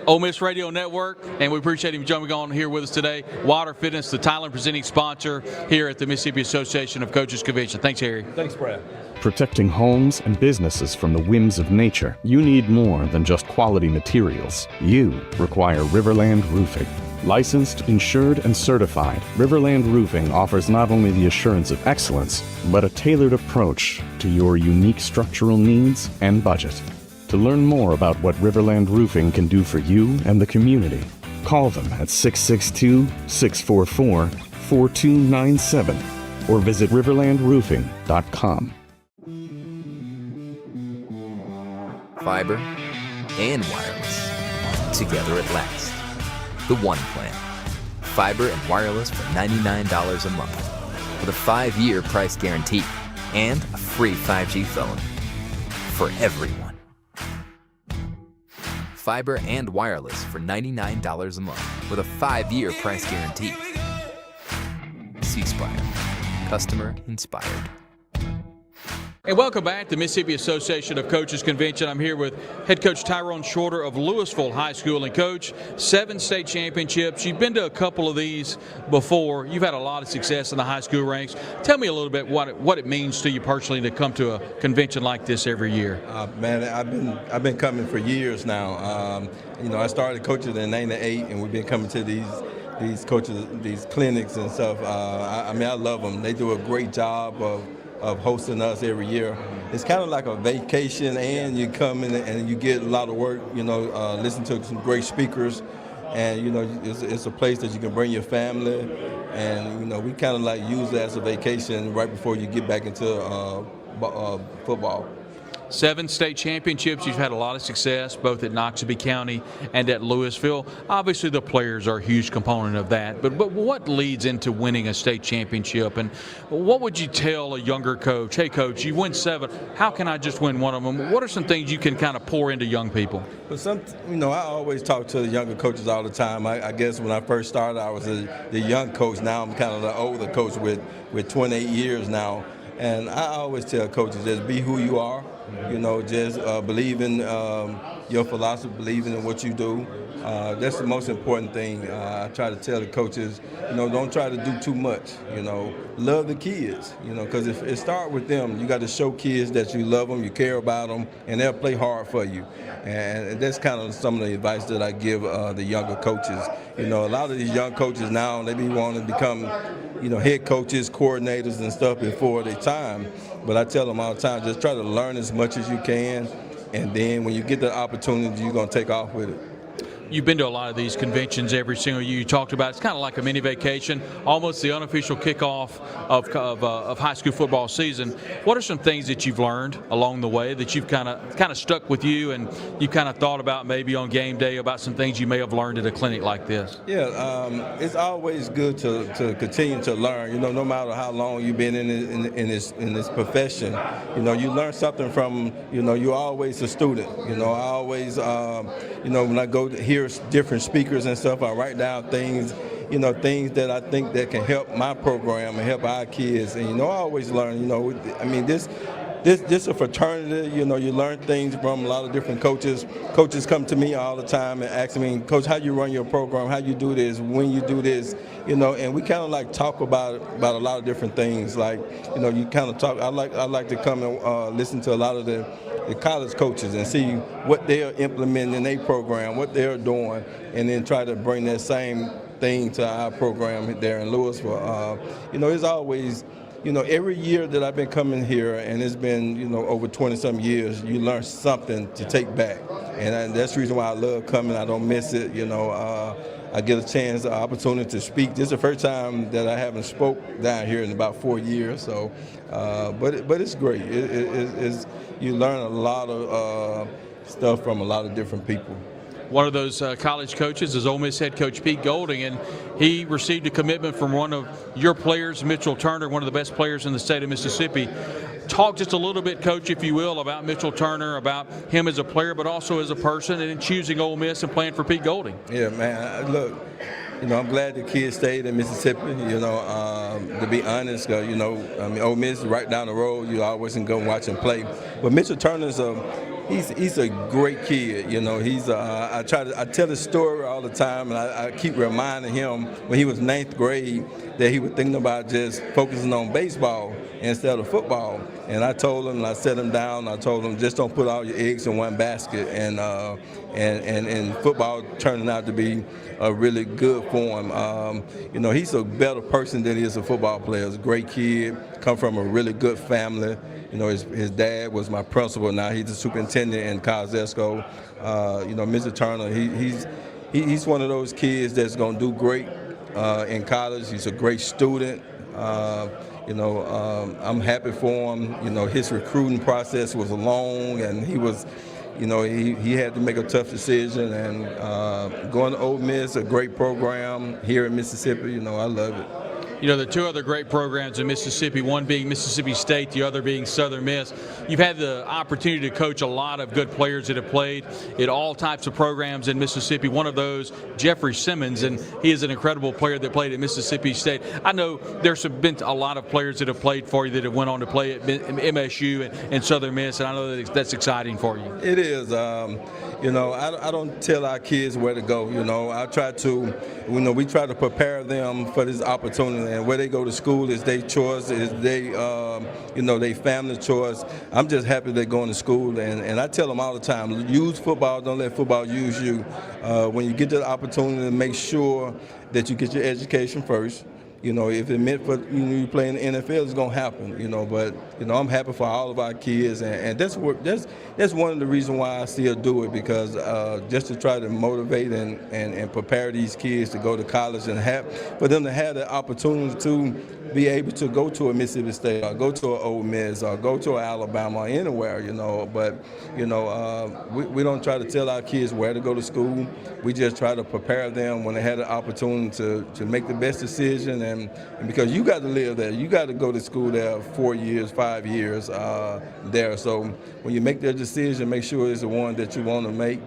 S2: Ole Miss Radio Network, and we appreciate him jumping on here with us today. Wilder Fitness, the Thailand presenting sponsor here at the Mississippi Association of Coaches Convention. Thanks, Harry.
S5: Thanks, Brad.
S6: Protecting homes and businesses from the whims of nature, you need more than just quality materials. You require Riverland Roofing. Licensed, insured, and certified, Riverland Roofing offers not only the assurance of excellence, but a tailored approach to your unique structural needs and budget. To learn more about what Riverland Roofing can do for you and the community, call them at 662-644-4297 or visit riverlandroofing.com.
S7: Fiber and wireless together at last. The One Plan. Fiber and wireless for $99 a month with a 5-year price guarantee and a free 5G phone for everyone. Fiber and wireless for $99 a month with a 5-year price guarantee. C-Spire. Customer inspired.
S2: And welcome back to Mississippi Association of Coaches Convention. I'm here with head coach Tyrone Shorter of Louisville High School. And coach, 7 state championships. You've been to a couple of these before. You've had a lot of success in the high school ranks. Tell me a little bit what it means to you personally to come to a convention like this every year.
S8: Man, I've been coming for years now. I started coaching in '98, and we've been coming to these coaches, these clinics and stuff. I love them. They do a great job of hosting us every year. It's kind of like a vacation, and you come in and you get a lot of work, listen to some great speakers, and it's a place that you can bring your family, and we kind of like use that as a vacation right before you get back into football.
S2: 7 state championships. You've had a lot of success both at Noxubee County and at Louisville. Obviously, the players are a huge component of that. But what leads into winning a state championship? And what would you tell a younger coach? Hey, coach, you win 7. How can I just win one of them? What are some things you can kind of pour into young people?
S8: Well, I always talk to the younger coaches all the time. I guess when I first started, I was the young coach. Now I'm kind of the older coach with 28 years now. And I always tell coaches, just be who you are. Just believe in your philosophy, believe in what you do. That's the most important thing. I try to tell the coaches, don't try to do too much. Love the kids, because if it starts with them, you got to show kids that you love them, you care about them, and they'll play hard for you. And that's kind of some of the advice that I give the younger coaches. A lot of these young coaches now, they be wanting to become, head coaches, coordinators and stuff before their time. But I tell them all the time, just try to learn as much as you can, and then when you get the opportunity, you're going to take off with it.
S2: You've been to a lot of these conventions every single year. You talked about it's kind of like a mini vacation, almost the unofficial kickoff of high school football season. What are some things that you've learned along the way that you've kind of stuck with you, and you kind of thought about maybe on game day about some things you may have learned at a clinic like this?
S8: Yeah, it's always good to continue to learn. No matter how long you've been in this profession, you learn something from. You're always a student. I always when I go to hear different speakers and stuff, I write down things, things that I think that can help my program and help our kids. And I always learn. This a fraternity. You learn things from a lot of different coaches. Coaches come to me all the time and ask me, Coach, how you run your program? How you do this? When you do this? And we kind of like talk about a lot of different things. Like, you kind of talk. I like to come and listen to a lot of the college coaches and see what they're implementing in their program, what they're doing, and then try to bring that same thing to our program there in Louisville. It's always, every year that I've been coming here, and it's been, over 20-some years, you learn something to take back. And that's the reason why I love coming. I don't miss it. I get a chance, an opportunity to speak. This is the first time that I haven't spoke down here in about 4 years. So, but it's great. You learn a lot of stuff from a lot of different people.
S2: One of those college coaches is Ole Miss head coach Pete Golding, and he received a commitment from one of your players, Mitchell Turner, one of the best players in the state of Mississippi. Talk just a little bit, Coach, if you will, about Mitchell Turner, about him as a player, but also as a person, and in choosing Ole Miss and playing for Pete Golding.
S8: Yeah, man. Look, I'm glad the kid stayed in Mississippi. To be honest, Ole Miss is right down the road. You always can go watch him play. But Mitchell Turner's he's a great kid. I tell his story all the time, and I keep reminding him when he was 9th grade that he was thinking about just focusing on baseball instead of football. And I told him, I set him down. I told him, just don't put all your eggs in one basket. And football turning out to be really good for him. He's a better person than he is a football player. He's a great kid, come from a really good family. His dad was my principal. Now he's the superintendent in Cosesco. Mr. Turner, he's one of those kids that's going to do great in college. He's a great student. I'm happy for him. His recruiting process was long, and he was, he had to make a tough decision. And going to Ole Miss, a great program here in Mississippi, I love it.
S2: The two other great programs in Mississippi, one being Mississippi State, the other being Southern Miss. You've had the opportunity to coach a lot of good players that have played at all types of programs in Mississippi. One of those, Jeffrey Simmons, and he is an incredible player that played at Mississippi State. I know there's been a lot of players that have played for you that have went on to play at MSU and Southern Miss, and I know that's exciting for you.
S8: It is. I don't tell our kids where to go. I try to, we try to prepare them for this opportunity. And where they go to school is their choice, is their family choice. I'm just happy they're going to school, and I tell them all the time, use football, don't let football use you. When you get the opportunity, make sure that you get your education first. If it meant for you play in the NFL, it's gonna happen. But I'm happy for all of our kids, and that's one of the reasons why I still do it, because just to try to motivate and prepare these kids to go to college and for them to have the opportunity to be able to go to a Mississippi State or go to an Ole Miss or go to an Alabama or anywhere. But we don't try to tell our kids where to go to school. We just try to prepare them when they have the opportunity to make the best decision. And because you got to live there, you got to go to school there 4 years, 5 years there. So when you make that decision, make sure it's the one that you want to make.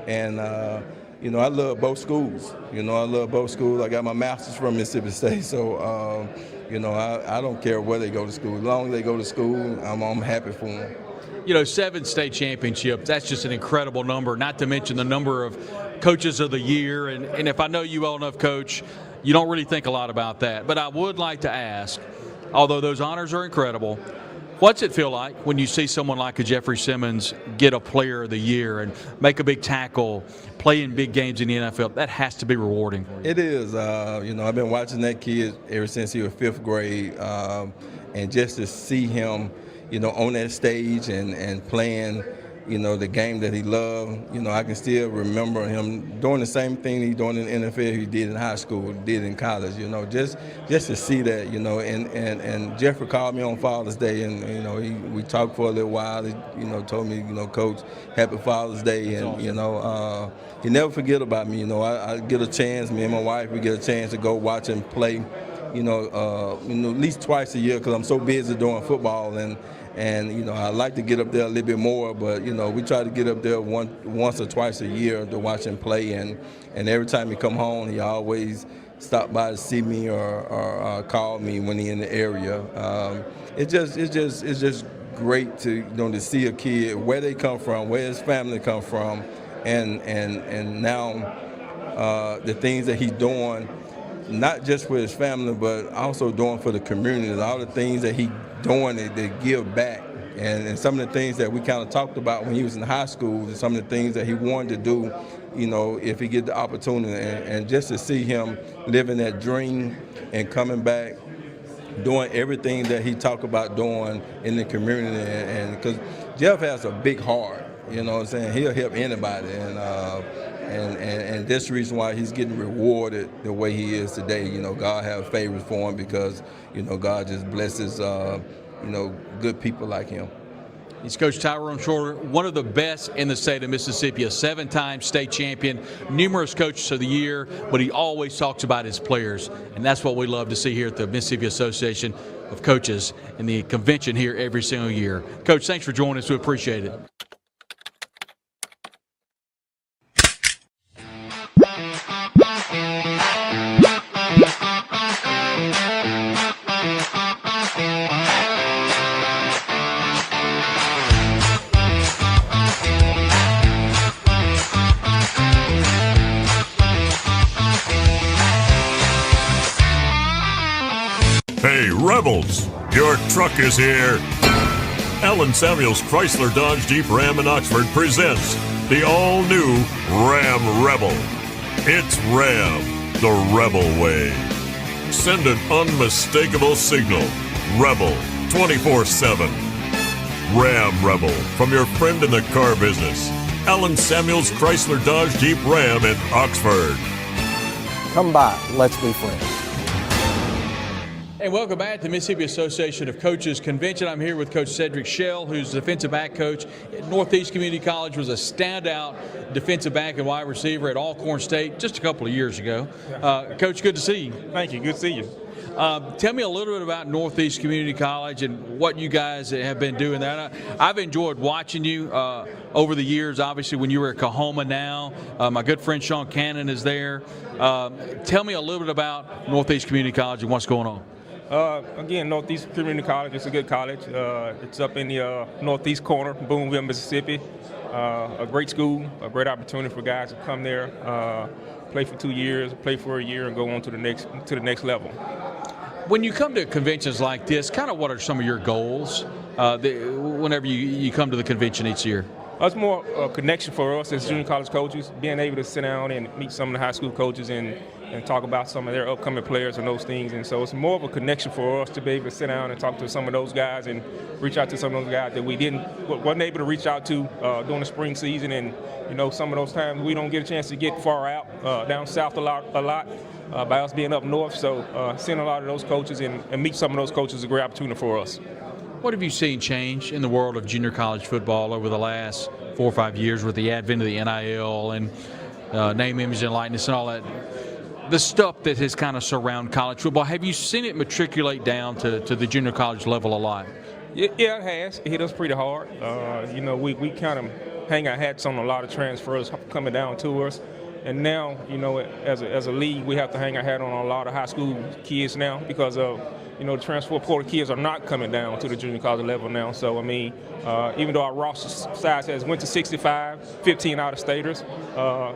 S8: And I love both schools. I got my master's from Mississippi State, so I don't care where they go to school. As long as they go to school, I'm happy for them.
S2: 7 state championships, that's just an incredible number, not to mention the number of coaches of the year. And if I know you well enough, Coach, you don't really think a lot about that. But I would like to ask, although those honors are incredible, what's it feel like when you see someone like a Jeffrey Simmons get a player of the year and make a big tackle, play in big games in the NFL? That has to be rewarding for you.
S8: It is. I've been watching that kid ever since he was 5th grade. And just to see him, on that stage and playing, the game that he loved, I can still remember him doing the same thing he doing in the NFL he did in high school, did in college, just to see that, and Jeffrey called me on Father's Day, and, we talked for a little while. He, told me, Coach, happy Father's Day, and, he never forget about me. I get a chance, me and my wife, we get a chance to go watch him play, at least twice a year, because I'm so busy doing football, and I like to get up there a little bit more, but we try to get up there once or twice a year to watch him play, and every time he come home, he always stop by to see me or call me when he in the area. It's just great to to see a kid, where they come from, where his family come from, and now the things that he's doing, not just for his family, but also doing for the community. All the things that he doing that give back, and some of the things that we kind of talked about when he was in high school, and some of the things that he wanted to do, if he get the opportunity, and just to see him living that dream and coming back doing everything that he talked about doing in the community, and because Jeff has a big heart, you know what I'm saying? He'll help anybody, and that's the reason why he's getting rewarded the way he is today. You know, God has favors for him because, you know, God just blesses, you know, good people like him.
S2: He's Coach Tyrone Shorter, one of the best in the state of Mississippi, a 7-time state champion, numerous coaches of the year, but he always talks about his players, and that's what we love to see here at the Mississippi Association of Coaches in the convention here every single year. Coach, thanks for joining us. We appreciate it.
S9: Hey, Rebels, your truck is here. Allen Samuels Chrysler Dodge Jeep Ram in Oxford presents the all-new Ram Rebel. It's Ram, the Rebel way. Send an unmistakable signal. Rebel 24/7. Ram Rebel from your friend in the car business. Allen Samuels Chrysler Dodge Jeep Ram in Oxford.
S10: Come by, let's be friends.
S2: And welcome back to the Mississippi Association of Coaches Convention. I'm here with Coach Cedric Shell, who's the defensive back coach at Northeast Community College, was a standout defensive back and wide receiver at Alcorn State just a couple of years ago. Coach, good to see you.
S11: Thank you. Good to see you.
S2: Tell me a little bit about Northeast Community College and what you guys have been doing there. I've enjoyed watching you over the years, obviously, when you were at Kahoma now. My good friend Sean Cannon is there. Tell me a little bit about Northeast Community College and what's going on.
S11: Again, Northeast Community College is a good college. It's up in the northeast corner, Boonville, Mississippi. A great school, a great opportunity for guys to come there, play for 2 years, play for a year, and go on to the next level.
S2: When you come to conventions like this, kind of what are some of your goals whenever you come to the convention each year?
S11: It's more a connection for us as junior college coaches, being able to sit down and meet some of the high school coaches and talk about some of their upcoming players and those things. And so it's more of a connection for us to be able to sit down and talk to some of those guys and reach out to some of those guys that we wasn't able to reach out to during the spring season. And, you know, some of those times we don't get a chance to get far out down south a lot by us being up north. So seeing a lot of those coaches and meet some of those coaches is a great opportunity for us.
S2: What have you seen change in the world of junior college football over the last 4 or 5 years with the advent of the NIL and name, image, and likeness and all that? The stuff that has kind of surrounded college football, have you seen it matriculate down to the junior college level a lot?
S11: Yeah, it has. It hit us pretty hard. You know, we kind of hang our hats on a lot of transfers coming down to us. And now, you know, as a league, we have to hang our hat on a lot of high school kids now because of, you know, the transfer portal kids are not coming down to the junior college level now. So, I mean, even though our roster size has went to 65, 15 out-of-staters,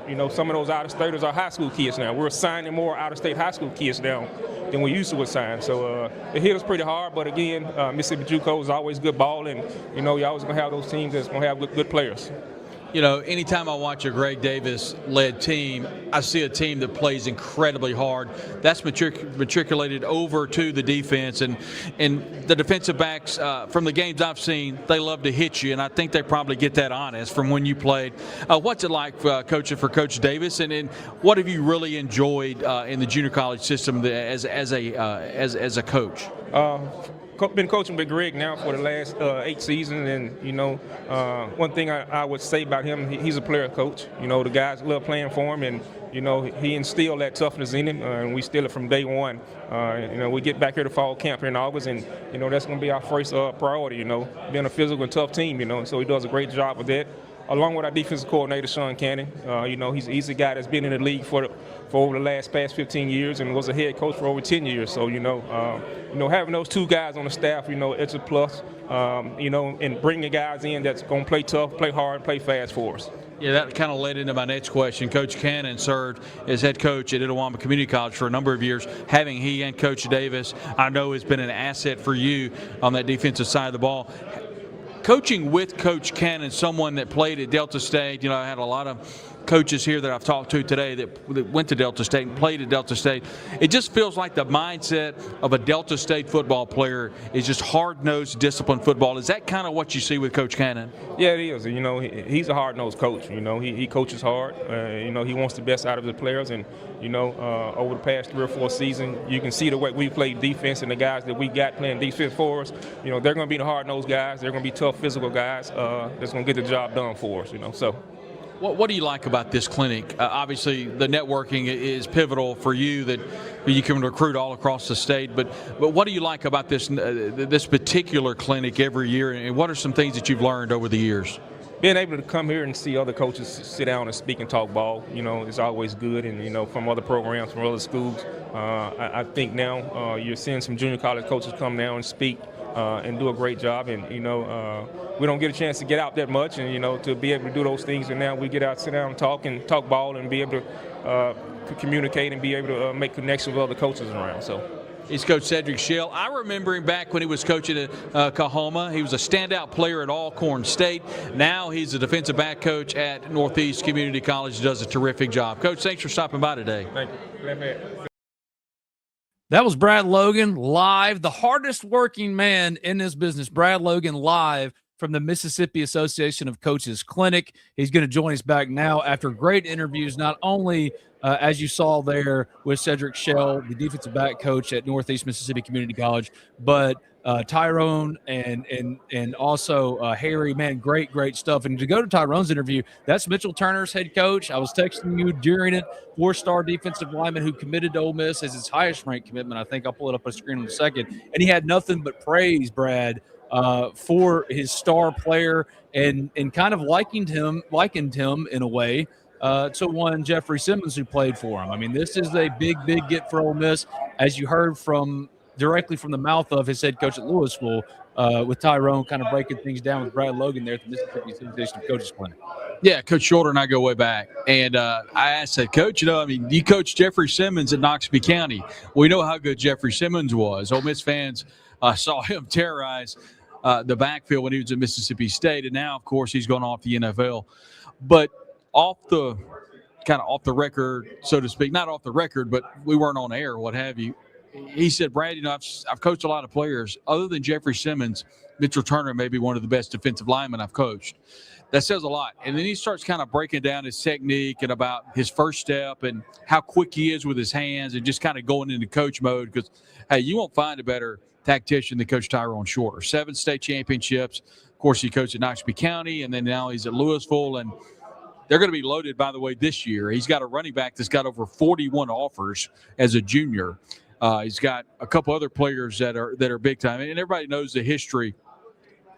S11: you know, some of those out-of-staters are high school kids now. We're signing more out-of-state high school kids now than we used to sign. So it hit us pretty hard. But, again, Mississippi JUCO is always good ball. And, you know, you're always going to have those teams that's going to have good players.
S2: You know, anytime I watch a Greg Davis-led team, I see a team that plays incredibly hard. That's matriculated over to the defense. And the defensive backs, from the games I've seen, they love to hit you, and I think they probably get that honest from when you played. What's it like coaching for Coach Davis, and what have you really enjoyed in the junior college system as a coach?
S11: Been coaching with Greg now for the last 8 seasons, and you know, one thing I would say about him, he's a player coach. You know, the guys love playing for him, and you know, he instilled that toughness in him, and we instill it from day one. You know, we get back here to fall camp here in August, and you know, that's going to be our first priority. You know, being a physical and tough team. You know, so he does a great job with that. Along with our defensive coordinator, Sean Cannon. You know, he's a guy that's been in the league for over the past 15 years and was a head coach for over 10 years. So, you know, having those two guys on the staff, you know, it's a plus, you know, and bringing guys in that's going to play tough, play hard, play fast for us.
S2: Yeah, that kind of led into my next question. Coach Cannon served as head coach at Itawamba Community College for a number of years. Having he and Coach Davis, I know, has been an asset for you on that defensive side of the ball. Coaching with Coach Cannon, someone that played at Delta State, you know, had a lot of coaches here that I've talked to today that went to Delta State and played at Delta State, it just feels like the mindset of a Delta State football player is just hard-nosed, disciplined football. Is that kind of what you see with Coach Cannon?
S11: Yeah, it is. You know, he's a hard-nosed coach. You know, he coaches hard. You know, he wants the best out of his players. And, you know, over the past 3 or 4 seasons, you can see the way we play defense and the guys that we got playing defense for us. You know, they're going to be the hard-nosed guys. They're going to be tough, physical guys that's going to get the job done for us, you know. So.
S2: What do you like about this clinic? Obviously, the networking is pivotal for you, that you can recruit all across the state. But what do you like about this particular clinic every year, and what are some things that you've learned over the years?
S11: Being able to come here and see other coaches sit down and speak and talk ball, you know, is always good. And, you know, from other programs, from other schools, I think now you're seeing some junior college coaches come now and speak and do a great job. And, you know, we don't get a chance to get out that much, and, you know, to be able to do those things. And now we get out, sit down and talk ball and be able to communicate and be able to make connections with other coaches around. So.
S2: He's Coach Cedric Schell. I remember him back when he was coaching at Kahoma. He was a standout player at Alcorn State. Now he's a defensive back coach at Northeast Community College. He does a terrific job. Coach, thanks for stopping by today.
S11: Thank you.
S1: That was Brad Logan live, the hardest working man in this business. Brad Logan live from the Mississippi Association of Coaches Clinic. He's going to join us back now after great interviews, not only as you saw there with Cedric Schell, the defensive back coach at Northeast Mississippi Community College, but Tyrone and also Harry. Man, great stuff. And to go to Tyrone's interview, that's Mitchell Turner's head coach. I was texting you during it. 4-star defensive lineman who committed to Ole Miss as his highest ranked commitment. I think I'll pull it up on the screen in a second. And he had nothing but praise, Brad, for his star player and kind of likened him in a way to one Jeffrey Simmons who played for him. I mean, this is a big get for Ole Miss, as you heard directly from the mouth of his head coach at Louisville, with Tyrone kind of breaking things down with Brad Logan there at the Mississippi Association of Coaches Clinic.
S2: Yeah, Coach Shorter and I go way back. And I asked that coach, you coached Jeffrey Simmons at Knoxville County. We know how good Jeffrey Simmons was. Ole Miss fans saw him terrorize the backfield when he was at Mississippi State. And now, of course, he's gone off the NFL. But off the record, so to speak, not off the record, but we weren't on air, what have you. He said, Brad, I've coached a lot of players. Other than Jeffrey Simmons, Mitchell Turner may be one of the best defensive linemen I've coached. That says a lot. And then he starts kind of breaking down his technique and about his first step and how quick he is with his hands and just kind of going into coach mode because, hey, you won't find a better tactician than Coach Tyrone Shorter. 7 state championships. Of course, he coached at Knoxville County, and then now he's at Louisville. And they're going to be loaded, by the way, this year. He's got a running back that's got over 41 offers as a junior. He's got a couple other players that are big time, and everybody knows the history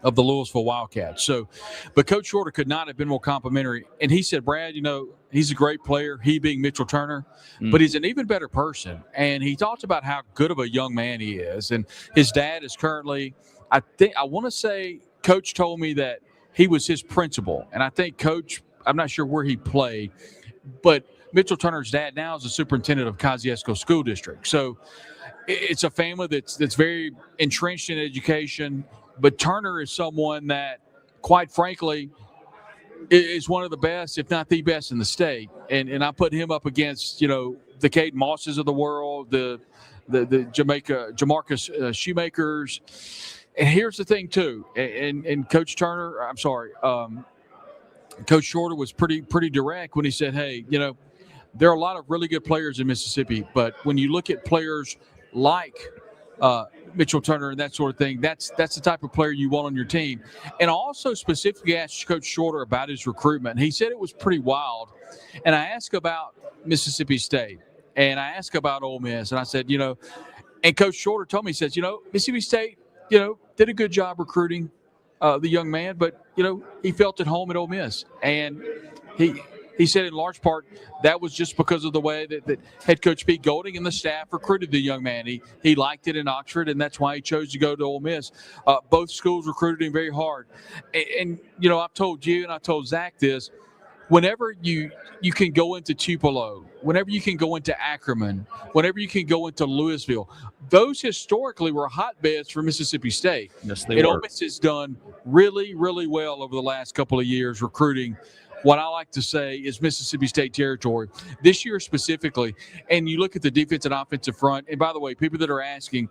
S2: of the Louisville Wildcats. So, but Coach Shorter could not have been more complimentary. And he said, Brad, he's a great player, he being Mitchell Turner, but he's an even better person. And he talked about how good of a young man he is. And his dad is currently, I want to say, Coach told me that he was his principal. And I think Coach, I'm not sure where he played, but Mitchell Turner's dad now is the superintendent of Kosciuszko School District. So it's a family that's very entrenched in education. But Turner is someone that, quite frankly, is one of the best, if not the best in the state. And I put him up against, the Caden Mosses of the world, the Jamarcus Shoemakers. And here's the thing, too. And Coach Coach Shorter was pretty direct when he said, hey, there are a lot of really good players in Mississippi, but when you look at players like Mitchell Turner and that sort of thing, that's the type of player you want on your team. And I also specifically asked Coach Shorter about his recruitment. He said it was pretty wild. And I asked about Mississippi State, and I asked about Ole Miss, and I said, and Coach Shorter told me, he says, Mississippi State, did a good job recruiting the young man, but, he felt at home at Ole Miss. And he said in large part that was just because of the way that head coach Pete Golding and the staff recruited the young man. He liked it in Oxford, and that's why he chose to go to Ole Miss. Both schools recruited him very hard. And I've told you and I told Zach this, whenever you can go into Tupelo, whenever you can go into Ackerman, whenever you can go into Louisville, those historically were hotbeds for Mississippi State.
S1: Yes, they were.
S2: Ole Miss has done really, really well over the last couple of years recruiting what I like to say is Mississippi State territory. This year specifically, and you look at the defense and offensive front, and by the way, people that are asking,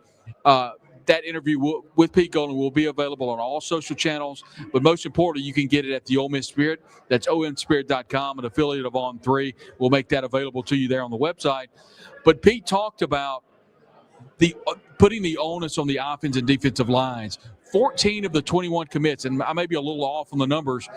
S2: that interview with Pete Golding will be available on all social channels, but most importantly, you can get it at the Ole Miss Spirit. That's omspirit.com, an affiliate of On3. We'll make that available to you there on the website. But Pete talked about putting the onus on the offense and defensive lines. 14 of the 21 commits, and I may be a little off on the numbers,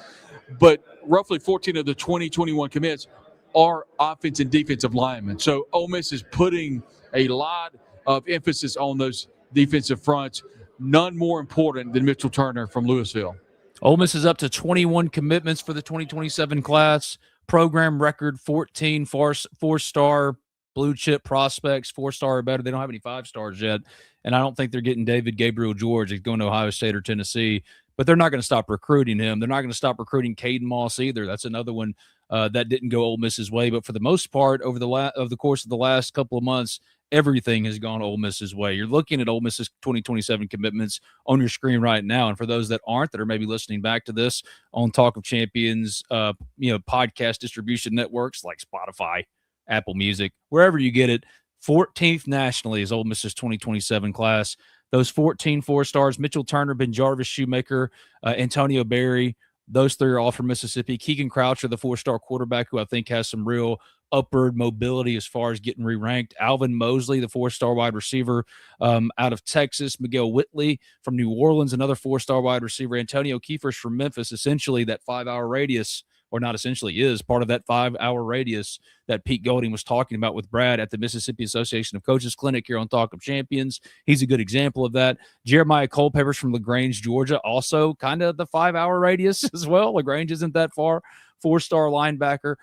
S2: but roughly 14 of the 21 commits are offense and defensive linemen. So Ole Miss is putting a lot of emphasis on those defensive fronts, none more important than Mitchell Turner from Louisville.
S1: Ole Miss is up to 21 commitments for the 2027 class. Program record 14 four-star blue chip prospects, 4-star or better. They don't have any 5-stars yet, and I don't think they're getting David Gabriel George. He's going to Ohio State or Tennessee, but they're not going to stop recruiting him. They're not going to stop recruiting Caden Moss either. That's another one that didn't go Ole Miss's way, but for the most part, over the course of the last couple of months, everything has gone Ole Miss's way. You're looking at Ole Miss's 2027 commitments on your screen right now. And for those that aren't, that are maybe listening back to this on Talk of Champions, podcast distribution networks like Spotify, Apple Music, wherever you get it, 14th nationally is Ole Miss's 2027 class. Those 14 4-stars, Mitchell Turner, Ben Jarvis, Shoemaker, Antonio Berry, those three are all from Mississippi. Keegan Croucher, the 4-star quarterback, who I think has some real upward mobility as far as getting re-ranked. Alvin Mosley, the 4-star wide receiver out of Texas. Miguel Whitley from New Orleans, another 4-star wide receiver. Antonio Kiefer's from Memphis, essentially that 5-hour radius, or not essentially, is part of that 5-hour radius that Pete Golding was talking about with Brad at the Mississippi Association of Coaches Clinic here on Talk of Champions. He's a good example of that. Jeremiah Culpeper's from LaGrange, Georgia, also kind of the 5-hour radius as well. LaGrange isn't that far. 4-star linebacker.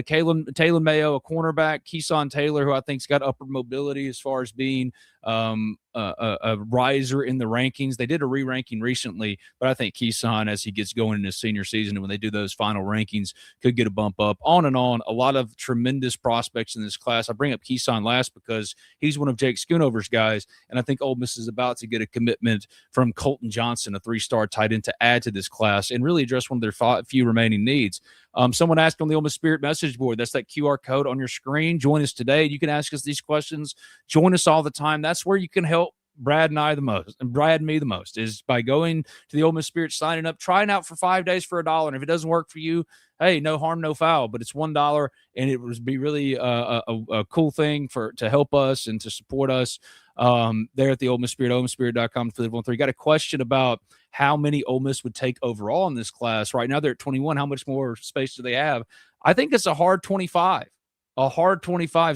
S1: Taylor Mayo, a cornerback. Keeson Taylor, who I think's got upward mobility as far as being a riser in the rankings. They did a re-ranking recently, but I think Keeson, as he gets going in his senior season and when they do those final rankings, could get a bump up. On and on. A lot of tremendous prospects in this class. I bring up Keeson last because he's one of Jake Schoonover's guys, and I think Ole Miss is about to get a commitment from Colton Johnson, a 3-star tight end, to add to this class and really address one of their few remaining needs. Someone asked on the Ole Miss Spirit message board, that's that QR code on your screen. Join us today. You can ask us these questions. Join us all the time. That's where you can help Brad and I the most, and Brad and me the most, is by going to the Ole Miss Spirit, signing up, trying out for 5 days for $1. And if it doesn't work for you, hey, no harm, no foul. But it's $1, and it would be really a cool thing to help us and to support us there at the Ole Miss Spirit, omspirit.com. Got a question about how many Ole Miss would take overall in this class. Right now they're at 21. How much more space do they have? I think it's a hard 25.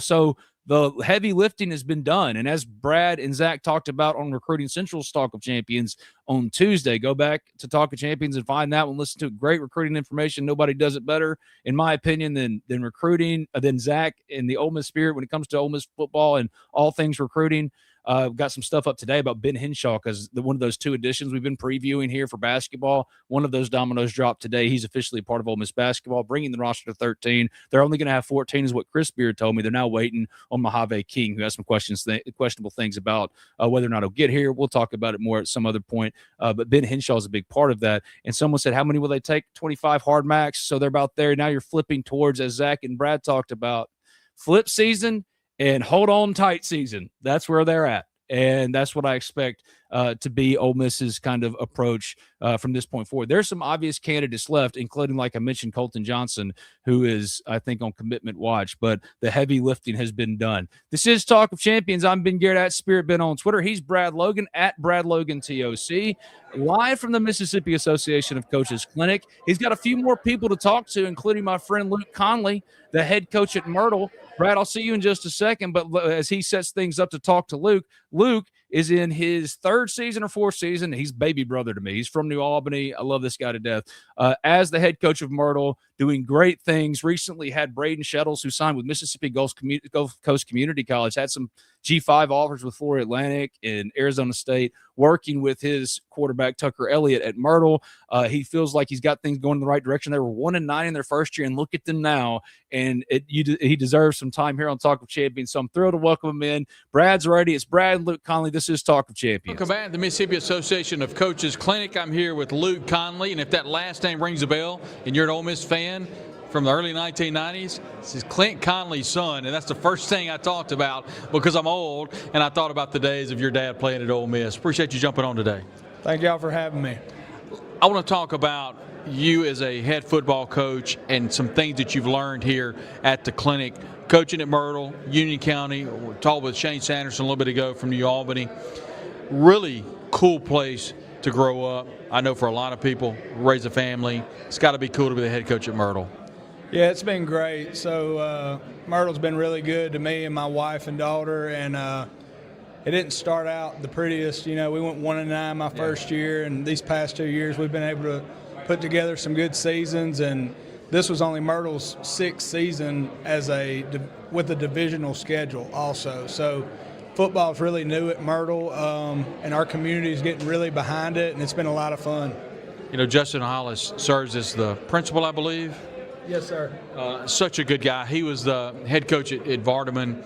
S1: So the heavy lifting has been done. And as Brad and Zach talked about on Recruiting Central's Talk of Champions on Tuesday, go back to Talk of Champions and find that one. Listen to it. Great recruiting information. Nobody does it better, in my opinion, than Zach and the Ole Miss Spirit when it comes to Ole Miss football and all things recruiting. Got some stuff up today about Ben Henshaw, because one of those 2 editions we've been previewing here for basketball, one of those dominoes dropped today. He's officially part of Ole Miss basketball, bringing the roster to 13. They're only going to have 14 is what Chris Beard told me. They're now waiting on Mojave King, who has some questionable things about whether or not he'll get here. We'll talk about it more at some other point. But Ben Henshaw is a big part of that. And someone said, how many will they take? 25 hard max. So they're about there. Now you're flipping towards, as Zach and Brad talked about, flip season and hold on tight season. That's where they're at. And that's what I expect to be Ole Miss's kind of approach from this point forward. There's some obvious candidates left, including, like I mentioned, Colton Johnson, who is, I think, on commitment watch, but the heavy lifting has been done. This is Talk of Champions. I'm Ben Garrett at Spirit Ben on Twitter. He's Brad Logan at Brad Logan TOC, live from the Mississippi Association of Coaches Clinic. He's got a few more people to talk to, including my friend Luke Conley, the head coach at Myrtle. Brad, I'll see you in just a second, but as he sets things up to talk to Luke is in his 3rd season or 4th season. He's baby brother to me. He's from New Albany. I love this guy to death. As the head coach of Myrtle, doing great things. Recently had Braden Shettles, who signed with Mississippi Gulf Coast Community College, had some G5 offers with Florida Atlantic and Arizona State, working with his quarterback, Tucker Elliott, at Myrtle. He feels like he's got things going in the right direction. They were 1-9 in their first year, and look at them now. And he deserves some time here on Talk of Champions. So I'm thrilled to welcome him in. Brad's ready. It's Brad and Luke Conley. This is Talk of Champions.
S2: Welcome back to the Mississippi Association of Coaches Clinic. I'm here with Luke Conley, and if that last name rings a bell and you're an Ole Miss fan from the early 1990s, this is Clint Conley's son, and that's the first thing I talked about because I'm old, and I thought about the days of your dad playing at Ole Miss. Appreciate you jumping on today.
S12: Thank y'all for having me.
S2: I want to talk about you as a head football coach and some things that you've learned here at the clinic. Coaching at Myrtle, Union County, we talked with Shane Sanderson a little bit ago from New Albany. Really cool place to grow up. I know for a lot of people, raise a family. It's got to be cool to be the head coach at Myrtle.
S12: Yeah, it's been great. So Myrtle's been really good to me and my wife and daughter, and it didn't start out the prettiest. You know, we went 1-9 my first year, and these past 2 years we've been able to put together some good seasons, and this was only Myrtle's 6th season with a divisional schedule also. So football's really new at Myrtle, and our community is getting really behind it, and it's been a lot of fun.
S2: You know, Justin Hollis serves as the principal, I believe.
S12: Yes, sir.
S2: Such a good guy. He was the head coach at Vardaman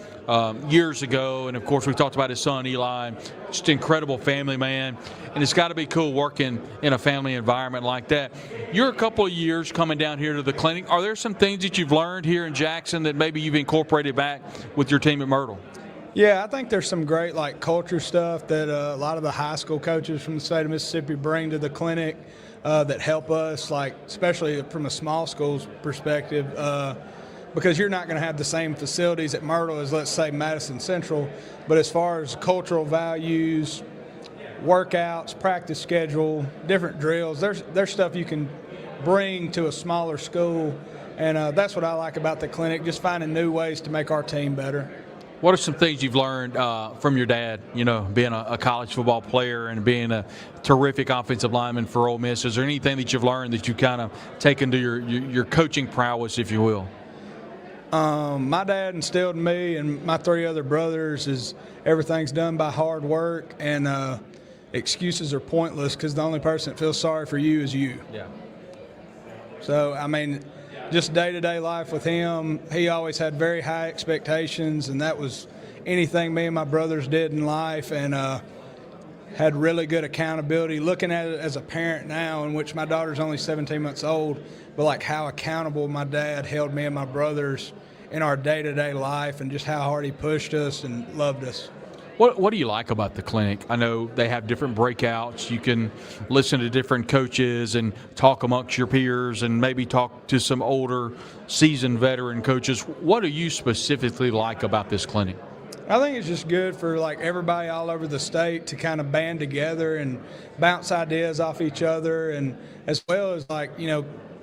S2: years ago, and of course we talked about his son Eli. Just an incredible family man, and it's got to be cool working in a family environment like that. You're a couple of years coming down here to the clinic. Are there some things that you've learned here in Jackson that maybe you've incorporated back with your team at Myrtle?
S12: Yeah, I think there's some great culture stuff that a lot of the high school coaches from the state of Mississippi bring to the clinic that help us, especially from a small school's perspective, because you're not going to have the same facilities at Myrtle as, let's say, Madison Central. But as far as cultural values, workouts, practice schedule, different drills, there's stuff you can bring to a smaller school, and that's what I like about the clinic, just finding new ways to make our team better.
S2: What are some things you've learned from your dad, you know, being a college football player and being a terrific offensive lineman for Ole Miss? Is there anything that you've learned that you've kind of taken to your coaching prowess, if you will?
S12: My dad instilled in me and my 3 other brothers is everything's done by hard work, and excuses are pointless because the only person that feels sorry for you is you.
S2: Yeah.
S12: So, I mean, just day-to-day life with him, he always had very high expectations, and that was anything me and my brothers did in life, and had really good accountability. Looking at it as a parent now, in which my daughter's only 17 months old, but how accountable my dad held me and my brothers in our day-to-day life, and just how hard he pushed us and loved us.
S2: What do you like about the clinic? I know they have different breakouts. You can listen to different coaches and talk amongst your peers and maybe talk to some older, seasoned veteran coaches. What do you specifically like about this clinic?
S12: I think it's just good for everybody all over the state to kind of band together and bounce ideas off each other, and as well as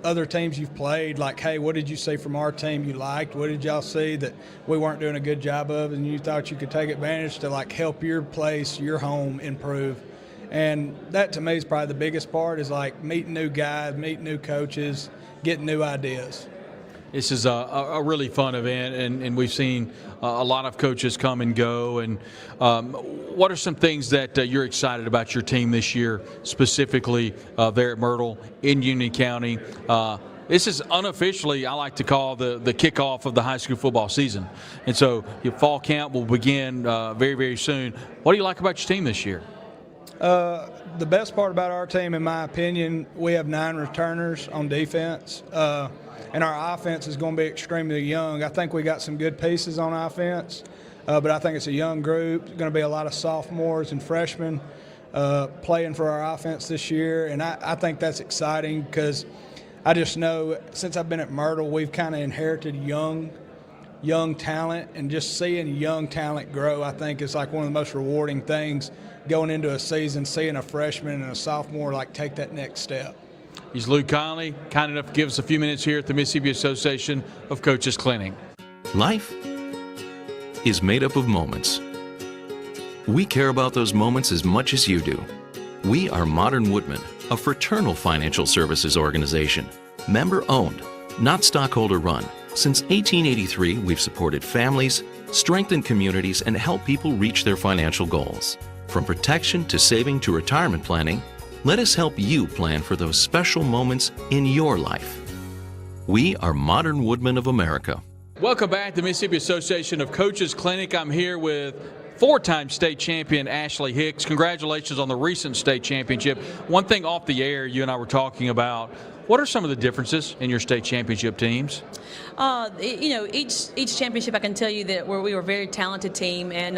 S12: other teams you've played, hey, what did you see from our team you liked? What did y'all see that we weren't doing a good job of and you thought you could take advantage to help your place, your home improve? And that to me is probably the biggest part, is meeting new guys, meeting new coaches, getting new ideas.
S2: This is a really fun event, and we've seen a lot of coaches come and go. And what are some things that you're excited about your team this year, specifically there at Myrtle in Union County? This is unofficially, I like to call the kickoff of the high school football season. And so your fall camp will begin very, very soon. What do you like about your team this year?
S12: The best part about our team, in my opinion, we have 9 returners on defense. And our offense is going to be extremely young. I think we got some good pieces on offense, but I think it's a young group. There's going to be a lot of sophomores and freshmen playing for our offense this year, and I think that's exciting because I just know since I've been at Myrtle, we've kind of inherited young talent, and just seeing young talent grow, I think is one of the most rewarding things going into a season, seeing a freshman and a sophomore take that next step.
S2: He's Luke Conley, kind enough to give us a few minutes here at the Mississippi Association of Coaches Clinic.
S13: Life is made up of moments. We care about those moments as much as you do. We are Modern Woodmen, a fraternal financial services organization, member-owned, not stockholder-run. Since 1883, we've supported families, strengthened communities, and helped people reach their financial goals. From protection to saving to retirement planning, let us help you plan for those special moments in your life. We are Modern Woodmen of America.
S2: Welcome back to the Mississippi Association of Coaches Clinic. I'm here with four-time state champion Ashley Hicks. Congratulations on the recent state championship. One thing off the air you and I were talking about, what are some of the differences in your state championship teams?
S14: Each championship, I can tell you that we were a very talented team, and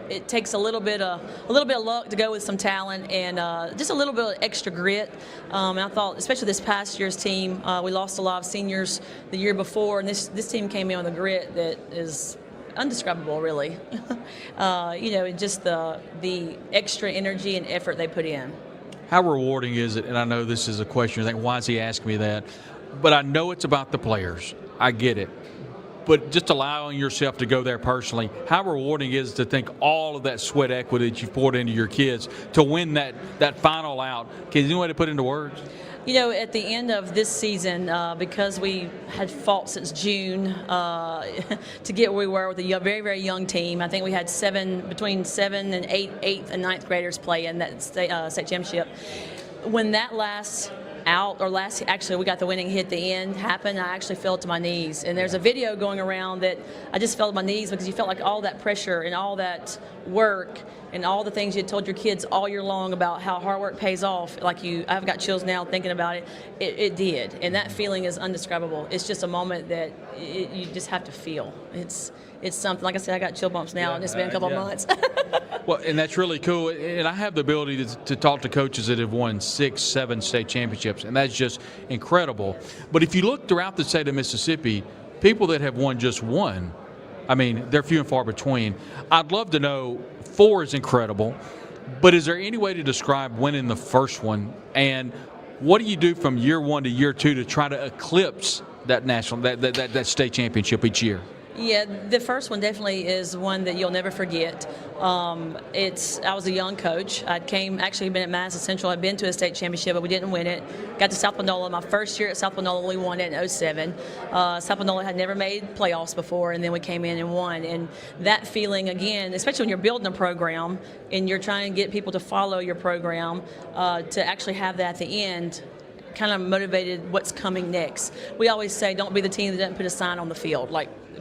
S14: it takes a little bit of luck to go with some talent, and just a little bit of extra grit. And I thought, especially this past year's team, we lost a lot of seniors the year before, and this team came in with a grit that is undescribable, really. Just the extra energy and effort they put in.
S2: How rewarding is it? And I know this is a question. You think, why is he asking me that? But I know it's about the players. I get it. But just allowing yourself to go there personally, how rewarding is it to think all of that sweat equity that you've poured into your kids to win that final out? Can you know way to put into words?
S14: At the end of this season, because we had fought since June to get where we were with a very, very young team, I think we had between 7 and 8th and 9th graders play in that state championship. When that actually we got the winning hit at the end happened, I actually fell to my knees. And there's a video going around that I just fell to my knees because you felt like all that pressure and all that work and all the things you had told your kids all year long about how hard work pays off, I've got chills now thinking about it. It did, and that feeling is indescribable. It's just a moment that you just have to feel. It's something. Like I said, I got chill bumps now, and it's been a couple of months.
S2: Well, and that's really cool. And I have the ability to talk to coaches that have won 6, 7 state championships, and that's just incredible. But if you look throughout the state of Mississippi, people that have won just one, I mean, they're few and far between. I'd love to know, 4 is incredible, but is there any way to describe winning the first one? And what do you do from year 1 to year 2 to try to eclipse that that state championship each year?
S14: Yeah, the first one definitely is one that you'll never forget. I was a young coach. Been at Madison Central. I'd been to a state championship, but we didn't win it. Got to South Panola. My first year at South Panola, we won it in 2007. South Panola had never made playoffs before, and then we came in and won. And that feeling, again, especially when you're building a program and you're trying to get people to follow your program, to actually have that at the end, kind of motivated what's coming next. We always say, don't be the team that doesn't put a sign on the field,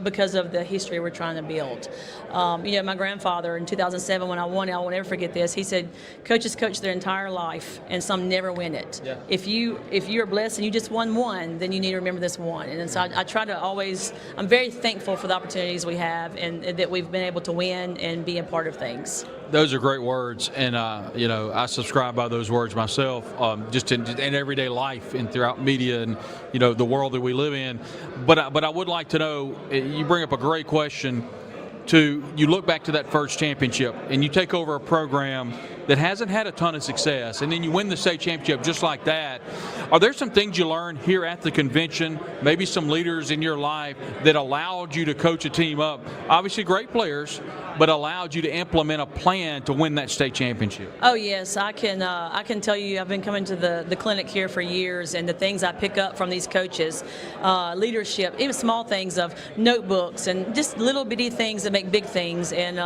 S14: because of the history we're trying to build. My grandfather in 2007 when I won it, I won't ever forget this. He said, coaches coach their entire life and some never win it. Yeah. If you're blessed and you just won one, then you need to remember this one. And so I try to always, I'm very thankful for the opportunities we have and that we've been able to win and be a part of things.
S2: Those are great words, and I subscribe by those words myself, just in everyday life and throughout media and the world that we live in. But I would like to know. You bring up a great question. You look back to that first championship, and you take over a program that hasn't had a ton of success, and then you win the state championship just like that. Are there some things you learned here at the convention, maybe some leaders in your life that allowed you to coach a team up? Obviously great players, but allowed you to implement a plan to win that state championship.
S14: Oh yes, I can tell you I've been coming to the clinic here for years, and the things I pick up from these coaches, leadership, even small things of notebooks and just little bitty things that make big things. And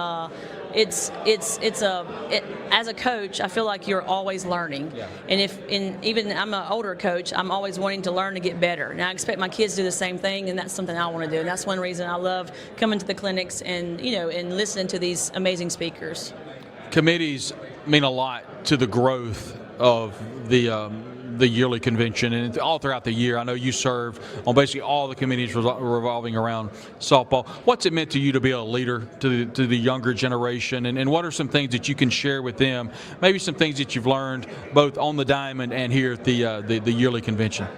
S14: as a coach, I feel like you're always learning. Yeah. And even I'm an older coach, I'm always wanting to learn to get better. And I expect my kids to do the same thing, and that's something I want to do. And that's one reason I love coming to the clinics and and listening to these amazing speakers.
S2: Committees mean a lot to the growth of the yearly convention, and all throughout the year. I know you served on basically all the committees revolving around softball. What's it meant to you to be a leader to the younger generation, and what are some things that you can share with them, maybe some things that you've learned both on the diamond and here at the yearly convention?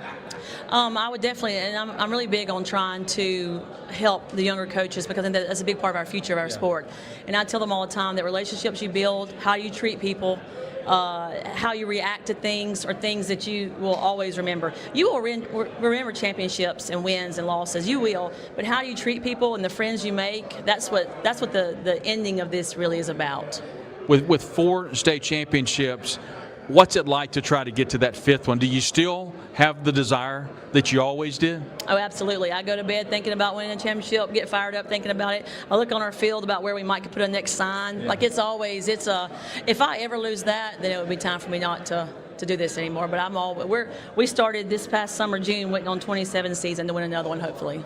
S14: I would definitely, and I'm really big on trying to help the younger coaches because I think that's a big part of our future of our sport. And I tell them all the time that relationships you build, how you treat people, how you react to things, or things that you will always remember. You will remember championships and wins and losses. You will, but how you treat people and the friends you make, that's what the ending of this really is about.
S2: With 4 state championships, what's it like to try to get to that 5th one? Do you still have the desire that you always did?
S14: Oh, absolutely. I go to bed thinking about winning a championship, get fired up thinking about it. I look on our field about where we might put a next sign. Yeah. If I ever lose that, then it would be time for me not to do this anymore. But we started this past summer, June, waiting on 27 season to win another one, hopefully.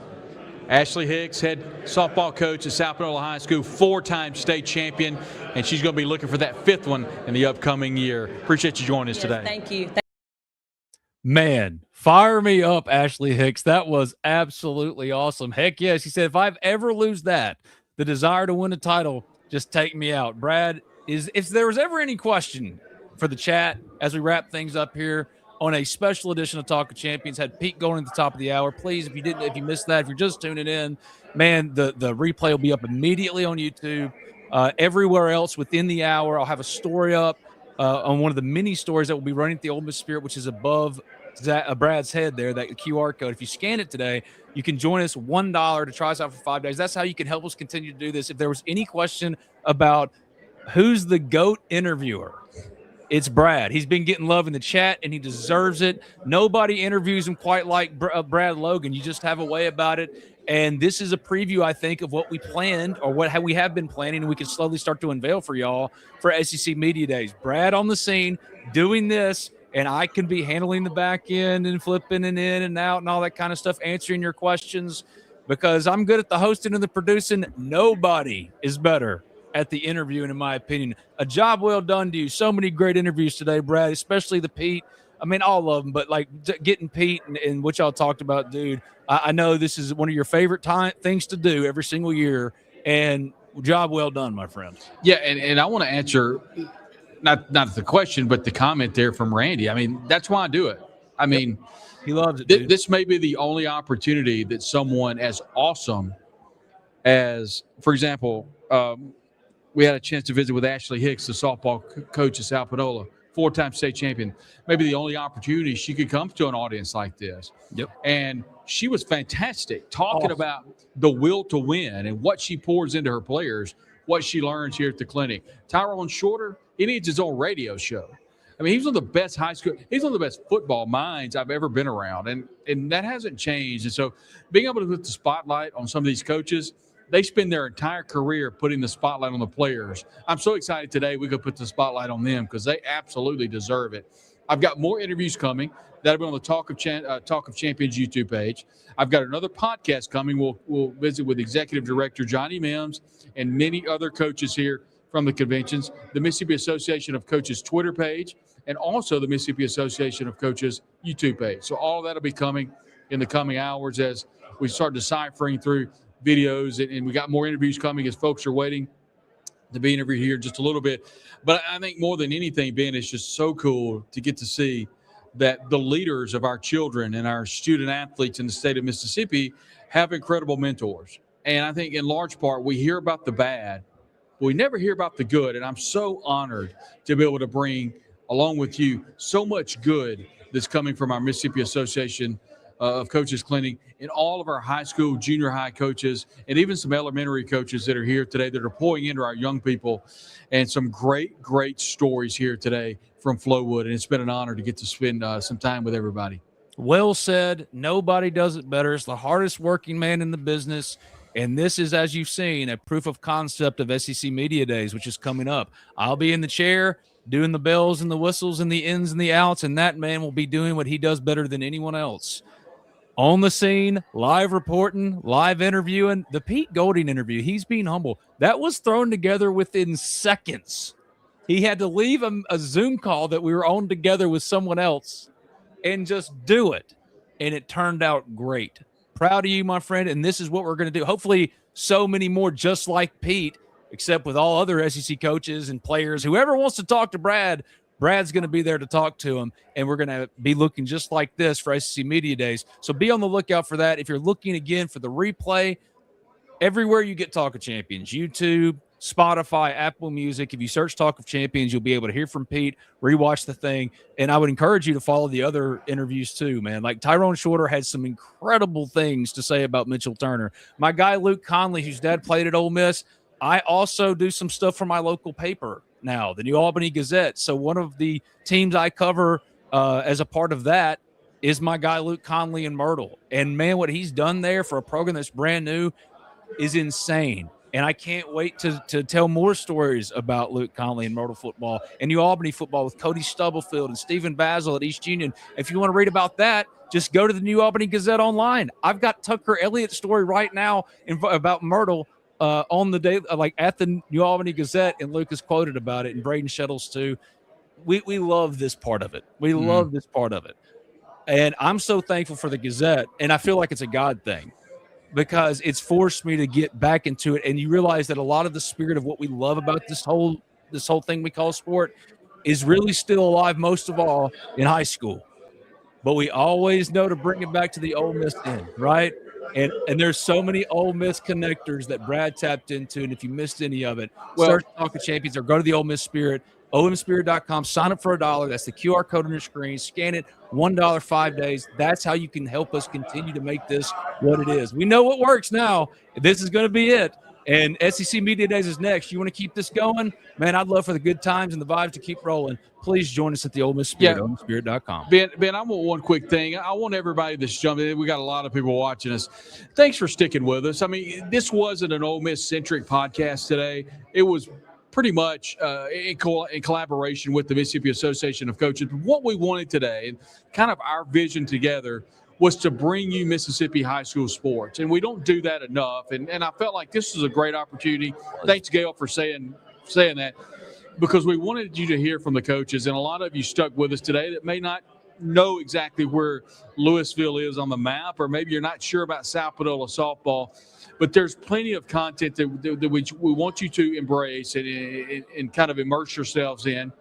S2: Ashley Hicks, head softball coach at South Panola High School, 4-time state champion, and she's going to be looking for that 5th one in the upcoming year. Appreciate you joining us today.
S14: Thank you.
S1: Man, fire me up, Ashley Hicks. That was absolutely awesome. Heck yes. He said, if I ever lose that, the desire to win a title, just take me out. Brad, if there was ever any question for the chat as we wrap things up here on a special edition of Talk of Champions, had Pete going at the top of the hour. Please, if you missed that, if you're just tuning in, man, the replay will be up immediately on YouTube. Everywhere else within the hour, I'll have a story up on one of the mini stories that will be running at the Ole Miss Spirit, which is above Brad's head there, that QR code. If you scan it today, you can join us $1 to try us out for 5 days. That's how you can help us continue to do this. If there was any question about who's the GOAT interviewer, it's Brad. He's been getting love in the chat, and he deserves it. Nobody interviews him quite like Brad Logan. You just have a way about it. And this is a preview, I think, of what we planned or how we have been planning, and we can slowly start to unveil for y'all for SEC Media Days. Brad on the scene doing this, and I can be handling the back end and flipping and in and out and all that kind of stuff, answering your questions, because I'm good at the hosting and the producing. Nobody is better at the interviewing, in my opinion. A job well done to you. So many great interviews today, Brad, especially the Pete. I mean, all of them, but like getting Pete and what y'all talked about, dude. I know this is one of your favorite things to do every single year, and job well done, my friend.
S2: Yeah, and I want to answer not the question, but the comment there from Randy. I mean, that's why I do it. I mean,
S1: he loves it.
S2: This may be the only opportunity that someone as awesome as, for example, we had a chance to visit with Ashley Hicks, the softball coach at South Panola, 4-time state champion. Maybe the only opportunity she could come to an audience like this.
S1: Yep.
S2: And she was fantastic talking about the will to win and what she pours into her players, what she learns here at the clinic. Tyrone Shorter, he needs his own radio show. I mean, he's one of the best he's one of the best football minds I've ever been around. And that hasn't changed. And so being able to put the spotlight on some of these coaches, they spend their entire career putting the spotlight on the players. I'm so excited today we could put the spotlight on them because they absolutely deserve it. I've got more interviews coming. That'll be on the Talk of Champions YouTube page. I've got another podcast coming. We'll visit with Executive Director Johnny Mims and many other coaches here from the conventions, the Mississippi Association of Coaches Twitter page, and also the Mississippi Association of Coaches YouTube page. So all of that will be coming in the coming hours as we start deciphering through videos, and we got more interviews coming as folks are waiting to be interviewed here just a little bit. But I think more than anything, Ben, it's just so cool to get to see that the leaders of our children and our student athletes in the state of Mississippi have incredible mentors. And I think in large part, we hear about the bad, but we never hear about the good. And I'm so honored to be able to bring, along with you, so much good that's coming from our Mississippi Association of Coaches Clinic and all of our high school, junior high coaches, and even some elementary coaches that are here today that are pouring into our young people, and some great, great stories here today from Flowwood. And it's been an honor to get to spend some time with everybody.
S1: Well said. Nobody does it better. It's the hardest working man in the business. And this is, as you've seen, a proof of concept of SEC Media Days, which is coming up. I'll be in the chair doing the bells and the whistles and the ins and the outs, and that man will be doing what he does better than anyone else. On the scene, live reporting, live interviewing. The Pete Golding interview, he's being humble. That was thrown together within seconds. He had to leave a Zoom call that we were on together with someone else and just do it. And it turned out great. Proud of you, my friend. And this is what we're going to do. Hopefully so many more just like Pete, except with all other SEC coaches and players. Whoever wants to talk to Brad, Brad's going to be there to talk to him, and we're going to be looking just like this for SEC Media Days. So be on the lookout for that. If you're looking again for the replay, everywhere you get Talk of Champions, YouTube, Spotify, Apple Music, if you search Talk of Champions, you'll be able to hear from Pete, rewatch the thing, and I would encourage you to follow the other interviews too, man. Like Tyrone Shorter had some incredible things to say about Mitchell Turner. My guy Luke Conley, whose dad played at Ole Miss, I also do some stuff for my local paper now, the New Albany Gazette. So one of the teams I cover as a part of that is my guy Luke Conley in Myrtle. And, man, what he's done there for a program that's brand new is insane. And I can't wait to tell more stories about Luke Conley and Myrtle football and New Albany football with Cody Stubblefield and Stephen Basil at East Union. If you want to read about that, just go to the New Albany Gazette online. I've got Tucker Elliott's story right now about Myrtle on the day, like at the New Albany Gazette, and Luke is quoted about it, and Braden Shettles too. We love this part of it. We love this part of it. And I'm so thankful for the Gazette, and I feel like it's a God thing, because it's forced me to get back into it. And you realize that a lot of the spirit of what we love about this whole thing we call sport is really still alive, most of all in high school. But we always know to bring it back to the Ole Miss end, right? And there's so many Ole Miss connectors that Brad tapped into. And if you missed any of it, search Talk of Champions or go to the Ole Miss Spirit, OleMissSpirit.com, sign up for $1. That's the QR code on your screen. Scan it, $1, 5 days. That's how you can help us continue to make this what it is. We know what works now. This is going to be it. And SEC Media Days is next. You want to keep this going? Man, I'd love for the good times and the vibes to keep rolling. Please join us at the Ole Miss Spirit, OleMissSpirit.com.
S2: Ben, I want one quick thing. I want everybody that's jumping in. We got a lot of people watching us. Thanks for sticking with us. I mean, this wasn't an Ole Miss-centric podcast today. It was pretty much in collaboration with the Mississippi Association of Coaches. What we wanted today, and kind of our vision together, was to bring you Mississippi high school sports. And we don't do that enough. And I felt like this was a great opportunity. Thanks, Gail, for saying that, because we wanted you to hear from the coaches. And a lot of you stuck with us today that may not know exactly where Louisville is on the map, or maybe you're not sure about South Padula softball. But there's plenty of content that we want you to embrace and kind of immerse yourselves in.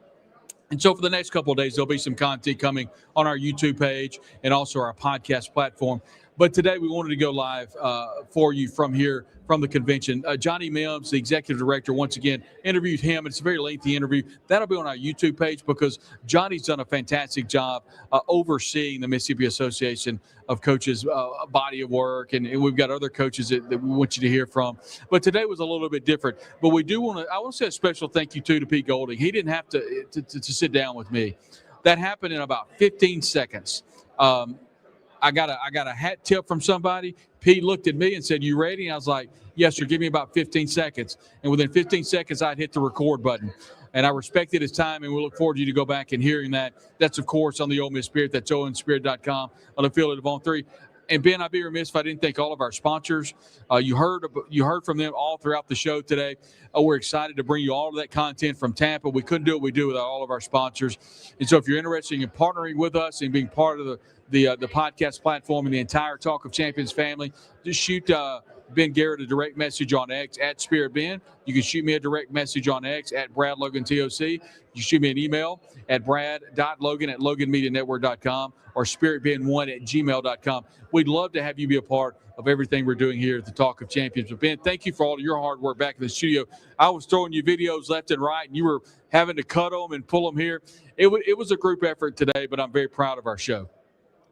S2: And so for the next couple of days, there'll be some content coming on our YouTube page and also our podcast platform. But today we wanted to go live for you from here, from the convention. Johnny Mims, the executive director, once again, interviewed him. It's a very lengthy interview. That'll be on our YouTube page, because Johnny's done a fantastic job overseeing the Mississippi Association of Coaches body of work. And we've got other coaches that we want you to hear from. But today was a little bit different. But I want to say a special thank you to Pete Golding. He didn't have to sit down with me. That happened in about 15 seconds. I got a hat tip from somebody. Pete looked at me and said, "You ready?" And I was like, "Yes, sir. Give me about 15 seconds." And within 15 seconds, I'd hit the record button. And I respected his time, and we look forward to you to go back and hearing that. That's, of course, on the Ole Miss Spirit. That's OleMissSpirit.com, on the affiliate of On 3. And, Ben, I'd be remiss if I didn't thank all of our sponsors. You heard from them all throughout the show today. We're excited to bring you all of that content from Tampa. We couldn't do what we do without all of our sponsors. And so if you're interested in partnering with us and being part of the podcast platform and the entire Talk of Champions family, just shoot Ben Garrett a direct message on X at Spirit Ben. You can shoot me a direct message on X at Brad Logan TOC. You shoot me an email at brad.logan@loganmedianetwork.com or spiritben1@gmail.com. We'd love to have you be a part of everything we're doing here at the Talk of Champions. But Ben, thank you for all of your hard work back in the studio. I was throwing you videos left and right, and you were having to cut them and pull them here. It was a group effort today, but I'm very proud of our show.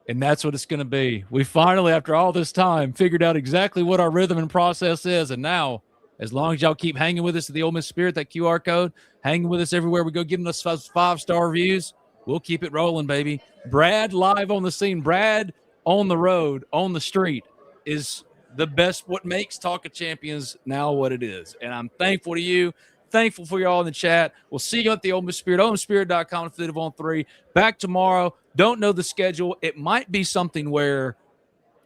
S1: And that's what it's going to be. We finally, after all this time, figured out exactly what our rhythm and process is. And now, as long as y'all keep hanging with us at the Ole Miss Spirit, that QR code, hanging with us everywhere we go, giving us 5-star reviews, we'll keep it rolling, baby. Brad live on the scene. Brad on the road, on the street, is the best, what makes Talk of Champions now what it is. And I'm thankful to you. Thankful for y'all in the chat. We'll see you at the Ole Miss Spirit, OleMissSpirit.com, affiliate of On 3. Back tomorrow. Don't know the schedule. It might be something where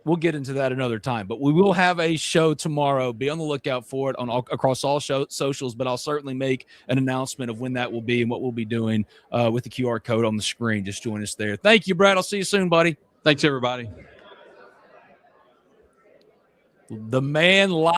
S1: we'll get into that another time, but we will have a show tomorrow. Be on the lookout for it across all socials, but I'll certainly make an announcement of when that will be and what we'll be doing with the QR code on the screen. Just join us there. Thank you, Brad. I'll see you soon, buddy.
S2: Thanks, everybody.
S1: The man live.